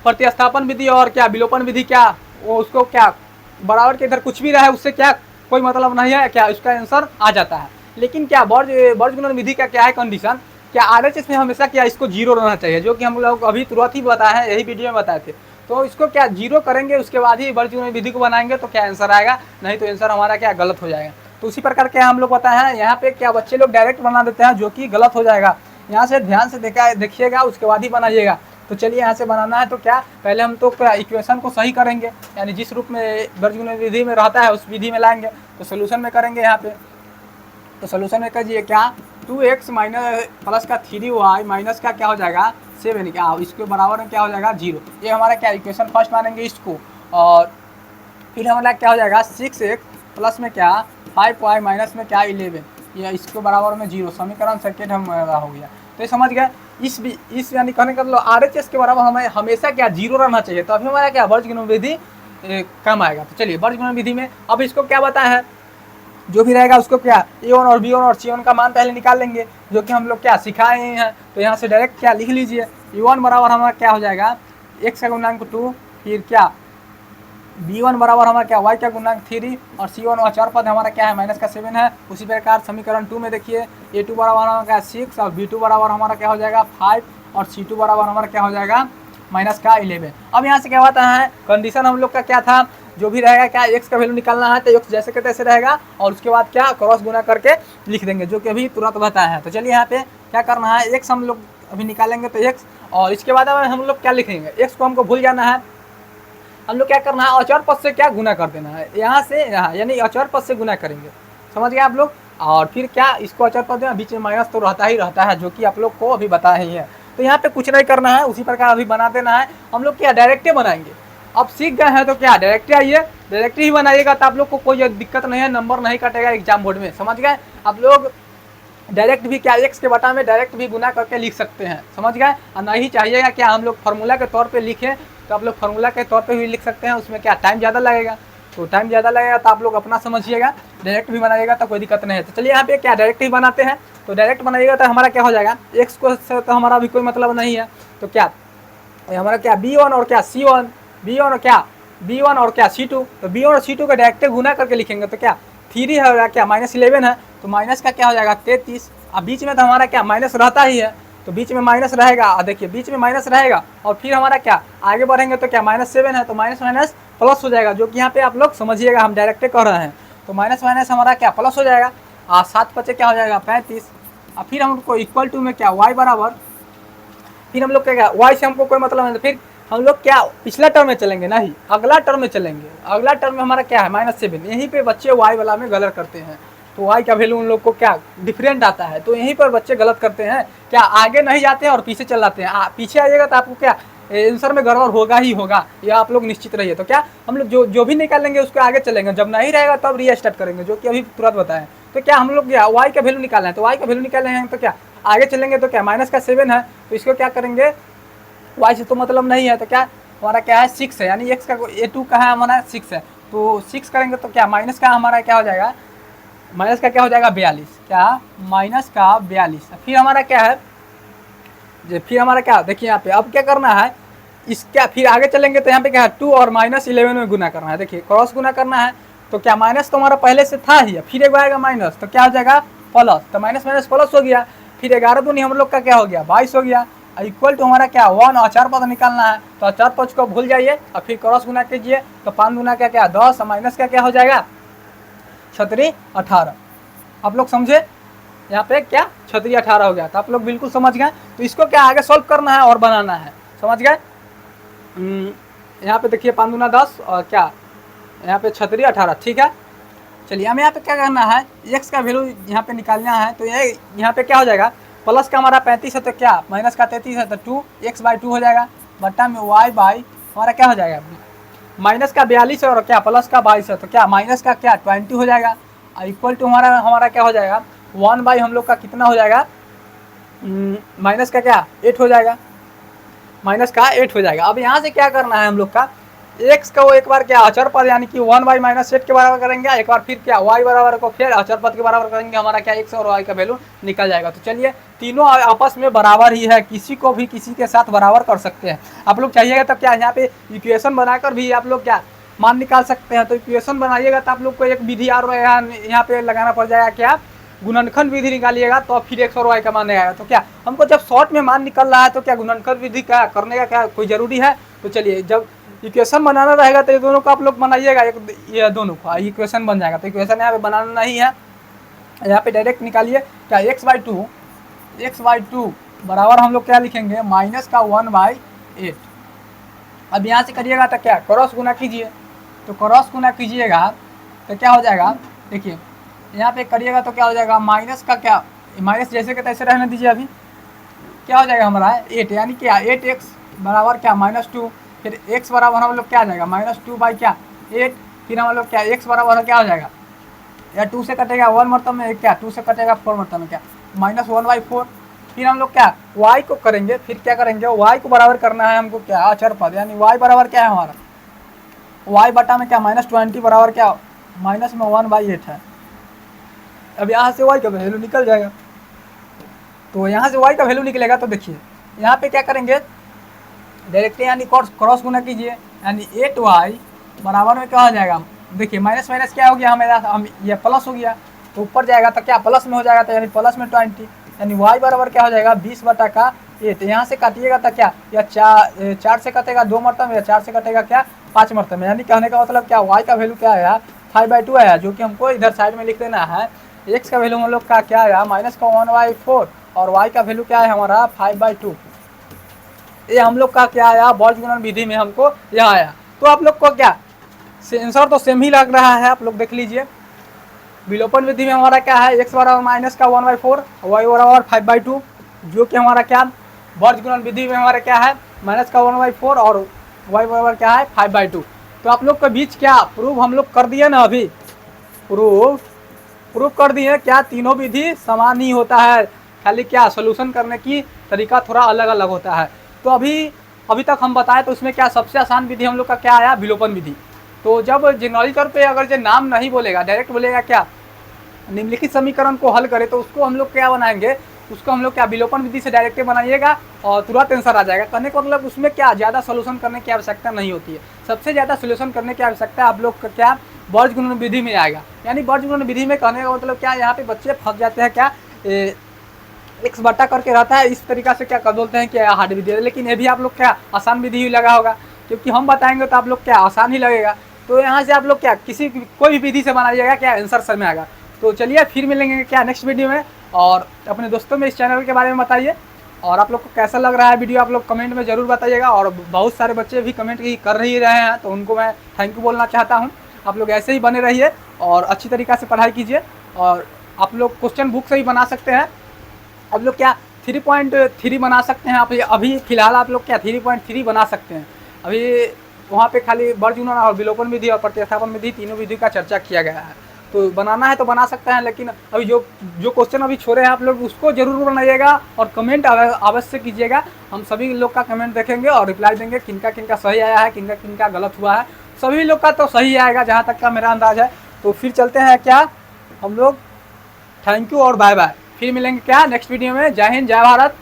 [SPEAKER 1] प्रतिस्थापन विधि और क्या विलोपन विधि, क्या वो उसको क्या बराबर के इधर कुछ भी रहे उससे क्या कोई मतलब नहीं है, क्या उसका आंसर आ जाता है। लेकिन क्या वर्गगुणन विधि का क्या है कंडीशन, क्या RHS में हमेशा क्या इसको 0 रहना चाहिए, जो कि हम लोग अभी तुरंत ही बताए हैं, यही वीडियो में बताए थे। तो इसको क्या 0 करेंगे, उसके बाद ही वर्गगुणन विधि को बनाएंगे तो क्या आंसर आएगा, नहीं तो आंसर हमारा क्या गलत हो जाएगा। तो उसी प्रकार क्या हम लोग बताए हैं, यहाँ पे क्या बच्चे लोग डायरेक्ट बना देते हैं जो कि गलत हो जाएगा। यहाँ से ध्यान से देखिएगा, उसके बाद ही बनाइएगा। तो चलिए यहाँ से बनाना है तो क्या पहले हम तो क्या इक्वेशन को सही करेंगे, यानी जिस रूप में वर्गगुणन विधि में रहता है उस विधि में लाएंगे। तो सोल्यूशन में करेंगे यहाँ पे, तो सोल्यूशन में करिए क्या 2x माइनस प्लस का 3y माइनस का क्या हो जाएगा 7, क्या इसके बराबर में क्या हो जाएगा 0। ये हमारा क्या इक्वेशन फर्स्ट मानेंगे इसको। और फिर हमारा क्या हो जाएगा 6x प्लस में क्या 5y माइनस में क्या 11, ये इसके बराबर में 0। समीकरण सेकेंड हमारा हो गया। तो ये समझ गए, इस यानी कहने का मतलब RHS के बराबर हमें हमेशा क्या 0 रहना चाहिए, तो अभी हमारा क्या वर्गगुणन विधि कम आएगा। तो चलिए वर्गगुणन विधि में अब इसको क्या बताया है, जो भी रहेगा उसको क्या A1 और B1 और C1 का मान पहले निकाल लेंगे, जो कि हम लोग क्या सिखाए हैं। तो यहाँ से डायरेक्ट क्या लिख लीजिए, A1 बराबर हमारा क्या हो जाएगा x का गुणांक 2, फिर क्या B1 बराबर हमारा क्या y का गुणांक 3, और C1 और चर पद हमारा क्या है माइनस का 7 है। उसी प्रकार समीकरण 2 में देखिए A2 बराबर हमारा क्या 6 और B2 बराबर हमारा क्या हो जाएगा 5 और C2 बराबर हमारा क्या हो जाएगा माइनस का 11। अब यहाँ से क्या होता है, कंडीशन हम लोग का क्या था, जो भी रहेगा क्या x का वैल्यू निकालना है तो x जैसे के तैसे रहेगा, और उसके बाद क्या क्रॉस गुना करके लिख देंगे, जो कि अभी तुरंत बताया है। तो चलिए यहाँ पे क्या करना है, x हम लोग अभी निकालेंगे तो x, और इसके बाद हम लोग क्या लिखेंगे, x को हमको भूल जाना है। हम लोग क्या करना है, अचर पद से क्या गुना कर देना है, यहाँ से यहाँ यानी अचर पद से गुना करेंगे, समझ गए आप लोग। और फिर क्या इसको अचर पद में बीच में माइनस तो रहता ही रहता है, जो कि आप लोग को अभी बताया ही है। तो यहाँ पे कुछ नहीं करना है, उसी प्रकार अभी बना देना है। हम लोग क्या डायरेक्ट बनाएंगे, अब सीख गए हैं तो क्या डायरेक्ट आइए, डायरेक्ट ही बनाइएगा तो आप लोग को कोई दिक्कत नहीं है, नंबर नहीं कटेगा एग्जाम बोर्ड में, समझ गए। आप लोग डायरेक्ट भी क्या x के बटा में डायरेक्ट भी गुना करके लिख सकते हैं, समझ गए। और नहीं चाहिएगा क्या हम लोग फार्मूला के तौर पे लिखें, तो आप लोग फार्मूला के तौर पे भी लिख सकते हैं, उसमें क्या टाइम ज़्यादा लगेगा, तो टाइम ज़्यादा लगेगा तो आप लोग अपना समझिएगा, डायरेक्ट भी बनाइएगा तो कोई दिक्कत नहीं है। तो चलिए यहाँ पे क्या डायरेक्ट ही बनाते हैं, तो डायरेक्ट बनाइएगा तो हमारा क्या हो जाएगा x को से तो हमारा भी कोई मतलब नहीं है, तो क्या हमारा क्या B1 और क्या C1, B1 और क्या B1 और क्या C2, तो B1 और C2 का डायरेक्ट गुना करके लिखेंगे तो क्या 3 है क्या -11 है, तो माइनस का क्या हो जाएगा 33। अब बीच में तो हमारा क्या माइनस रहता ही है, तो बीच में माइनस रहेगा, देखिए बीच में माइनस रहेगा, और फिर हमारा क्या आगे बढ़ेंगे तो क्या -7 है, तो माइनस माइनस प्लस हो जाएगा, जो कि यहाँ पे आप लोग समझिएगा, हम डायरेक्ट कर रहे हैं। तो माइनस माइनस हमारा क्या प्लस हो जाएगा, 7 बचे क्या हो जाएगा 35। और फिर हमको इक्वल टू में क्या y बराबर, फिर हम लोग क्या y से हमको कोई मतलब नहीं, फिर हम लोग क्या पिछला टर्म में चलेंगे, नहीं अगला टर्म में चलेंगे। अगला टर्म में हमारा क्या है -7, यहीं पे बच्चे y वाला में गलत करते हैं, तो y का वैल्यू उन लोग को क्या डिफरेंट आता है, तो यहीं पर बच्चे गलत करते हैं, क्या आगे नहीं जाते हैं और पीछे चल जाते हैं। पीछे आइएगा तो आपको क्या आंसर में गड़बड़ होगा ही होगा, यह आप लोग निश्चित रहिए। तो क्या हम लोग जो भी निकालेंगे उसके आगे चलेंगे, जब नहीं रहेगा तब रीस्टार्ट करेंगे, जो कि अभी तुरंत बताएं। तो क्या हम लोग क्या y का वैल्यू निकालना है, तो y का वैल्यू निकाले हैं तो क्या आगे चलेंगे तो क्या -7 है, तो इसको क्या करेंगे y से तो मतलब नहीं है, तो क्या हमारा क्या है 6 है, यानी x का A2 का है हमारा 6 है, तो 6 करेंगे तो क्या माइनस का हमारा क्या हो जाएगा, माइनस का क्या हो जाएगा 42, क्या माइनस का 42। फिर हमारा क्या है, फिर हमारा क्या देखिए यहाँ पे अब क्या करना है, इसका फिर आगे चलेंगे तो यहाँ पे क्या है 2 और -11 में गुना करना है, देखिए क्रॉस गुना करना है। तो क्या माइनस तो हमारा पहले से था ही, फिर एक आएगा माइनस, तो क्या हो जाएगा प्लस, तो माइनस माइनस प्लस हो गया। फिर 11 दूनी हम लोग का क्या हो गया 22 हो गया, इक्वल टू हमारा क्या 1 और 4 पद निकालना है, तो 4 पद को भूल जाइए और फिर क्रॉस गुना कीजिए, तो 5 गुना क्या 10 और माइनस का क्या हो जाएगा 18। आप लोग समझे, यहाँ पे क्या 18 हो गया, तो आप लोग बिल्कुल समझ गए। तो इसको क्या आगे सॉल्व करना है और बनाना है, समझ गए। यहाँ पे देखिए 5 दूना 10 और क्या यहाँ पे 18, ठीक है। चलिए हमें यहाँ पे क्या करना है, x का वैल्यू यहाँ पे निकालना है, तो ये यहाँ पे क्या हो जाएगा प्लस का हमारा 35 है, तो क्या माइनस का 33 है, तो 2x/2 हो जाएगा, बट्टा में y बाई हमारा क्या हो जाएगा माइनस का 42 है, और क्या प्लस का 22 है, तो क्या माइनस का क्या 20 हो जाएगा, इक्वल टू हमारा क्या हो जाएगा 1 बाई हम लोग का कितना हो जाएगा माइनस का क्या 8 हो जाएगा, माइनस का 8 हो जाएगा। अब यहाँ से क्या करना है हम लोग का, एक्स को एक बार क्या अचर पद यानी कि 1y माइनस 8 के बराबर करेंगे, एक बार फिर क्या y बराबर को फिर अचर पद के बराबर करेंगे, हमारा क्या x और y का वैल्यू निकल जाएगा। तो चलिए तीनों आपस में बराबर ही है, किसी को भी किसी के साथ बराबर कर सकते हैं। आप लोग चाहिएगा तो क्या यहाँ पे इक्वेशन बनाकर भी आप लोग क्या मान निकाल सकते हैं। तो इक्वेशन बनाइएगा तो आप लोग को एक विधि और यहाँ पे लगाना पड़ जाएगा, क्या गुणनखंड विधि निकालिएगा तो फिर एक्स और वाई का मान आएगा। तो क्या हमको जब शॉर्ट में मान निकल रहा है तो क्या गुणनखंड विधि क्या करने का क्या कोई जरूरी है। तो चलिए जब इक्वेशन बनाना रहेगा तो ये दोनों को आप लोग बनाइएगा, एक ये दोनों का इक्वेशन बन जाएगा। तो इक्वेशन यहाँ पे बनाना नहीं है, यहाँ पे डायरेक्ट निकालिए क्या x/2 बराबर हम लोग क्या लिखेंगे माइनस का 1/8। अब यहाँ से करिएगा तो क्या क्रॉस गुना कीजिए, तो क्रॉस गुना कीजिएगा तो क्या हो जाएगा, देखिए यहाँ पे करिएगा तो क्या हो जाएगा माइनस का क्या माइनस जैसे के तैसे रहने दीजिए। अभी क्या हो जाएगा हमारा 8 यानी क्या 8x बराबर क्या -2, फिर x बराबर हम लोग क्या आ जाएगा -2 बाई क्या 8, फिर हम लोग क्या x बराबर क्या हो जाएगा या 2 से कटेगा 1 मतलब में क्या 2 से कटेगा 4 मतलब में क्या -1/4। फिर हम लोग क्या y को करेंगे, फिर क्या करेंगे y को बराबर करना है हमको क्या अचर पद यानी y बराबर क्या है हमारा y बटा में क्या -20 बराबर क्या माइनस में 1/8 है। अब यहाँ से y का वैल्यू निकल जाएगा, तो यहाँ से y का वैल्यू निकलेगा। तो देखिए यहाँ पे क्या करेंगे डायरेक्ट यानी क्रॉस गुना कीजिए यानी 8y बराबर में क्या हो जाएगा, देखिए माइनस माइनस क्या हो गया हम ये प्लस हो गया, तो ऊपर जाएगा तो क्या प्लस में हो जाएगा, तो यानी प्लस में 20 यानी y बराबर क्या हो जाएगा 20/8। यहाँ से काटिएगा तो क्या या 4 से कटेगा 2 मरतबे या 4 से कटेगा क्या 5 मरतबे, यानी कहने का मतलब क्या y का वैल्यू क्या आया 5/2 आया, जो कि हमको इधर साइड में लिख देना है। x का वैल्यू हम लोग का क्या आया माइनस का 1/4 और y का वैल्यू क्या है हमारा 5/2। ये हम लोग का क्या आया बीजगणित विधि में हमको यह आया। तो आप लोग को क्या आंसर तो सेम ही लग रहा है, आप लोग देख लीजिए। विलोपन विधि में हमारा क्या है x बराबर माइनस का 1/4 y बराबर 5/2, जो कि हमारा क्या बीजगणित विधि में हमारा क्या है माइनस का 1/4 और y बराबर क्या है 5/2। तो आप लोग के बीच क्या प्रूफ हम लोग कर दिए ना, अभी प्रूफ कर दिए क्या तीनों विधि समान ही होता है, खाली क्या सोल्यूशन करने की तरीका थोड़ा अलग अलग होता है। तो अभी तक हम बताए तो उसमें क्या सबसे आसान विधि हम लोग का क्या आया विलोपन विधि। तो जब जनरली तौर पे अगर जो नाम नहीं बोलेगा डायरेक्ट बोलेगा क्या निम्नलिखित समीकरण को हल करें, तो उसको हम लोग क्या बनाएंगे, उसको हम लोग क्या विलोपन विधि से डायरेक्ट बनाइएगा और तुरंत आंसर आ जाएगा। कहने का मतलब उसमें क्या ज़्यादा सोल्यूशन करने की आवश्यकता नहीं होती है, सबसे ज़्यादा सोल्यूशन करने की आवश्यकता आप लोग का क्या बीजगणित विधि में आएगा। यानी बीजगणित विधि में कहने का मतलब क्या यहाँ पे बच्चे फंस जाते हैं क्या एक्स बटा करके रहता है, इस तरीका से क्या कर बोलते हैं क्या हार्ड विधि है, लेकिन ये भी आप लोग क्या आसान विधि ही लगा होगा, क्योंकि हम बताएंगे तो आप लोग क्या आसान ही लगेगा। तो यहाँ से आप लोग क्या कोई भी विधि से बनाइएगा क्या आंसर सर में आएगा। तो चलिए फिर मिलेंगे क्या नेक्स्ट वीडियो में, और अपने दोस्तों में इस चैनल के बारे में बताइए, और आप लोग को कैसा लग रहा है वीडियो आप लोग कमेंट में ज़रूर बताइएगा। और बहुत सारे बच्चे भी कमेंट ही कर ही रहे हैं, तो उनको मैं थैंक यू बोलना चाहता हूँ। आप लोग ऐसे ही बने रहिए और अच्छी तरीक़ा से पढ़ाई कीजिए, और आप लोग क्वेश्चन बुक से ही बना सकते हैं। आप लोग क्या 3.3 बना सकते हैं, आप अभी फिलहाल आप लोग क्या 3.3 बना सकते हैं। अभी वहाँ पे खाली बीजगणित और विलोपन विधि और प्रतिस्थापन विधि तीनों विधि का चर्चा किया गया है। तो बनाना है तो बना सकते हैं, लेकिन अभी जो क्वेश्चन अभी छोड़े हैं आप लोग उसको जरूर बनाइएगा और कमेंट अवश्य कीजिएगा। हम सभी लोग का कमेंट देखेंगे और रिप्लाई देंगे, किनका किनका सही आया है, किनका किनका गलत हुआ है। सभी लोग का तो सही आएगा जहाँ तक का मेरा अंदाज है। तो फिर चलते हैं क्या हम लोग, थैंक यू और बाय बाय। फिर मिलेंगे क्या नेक्स्ट वीडियो में। जय हिंद, जय भारत।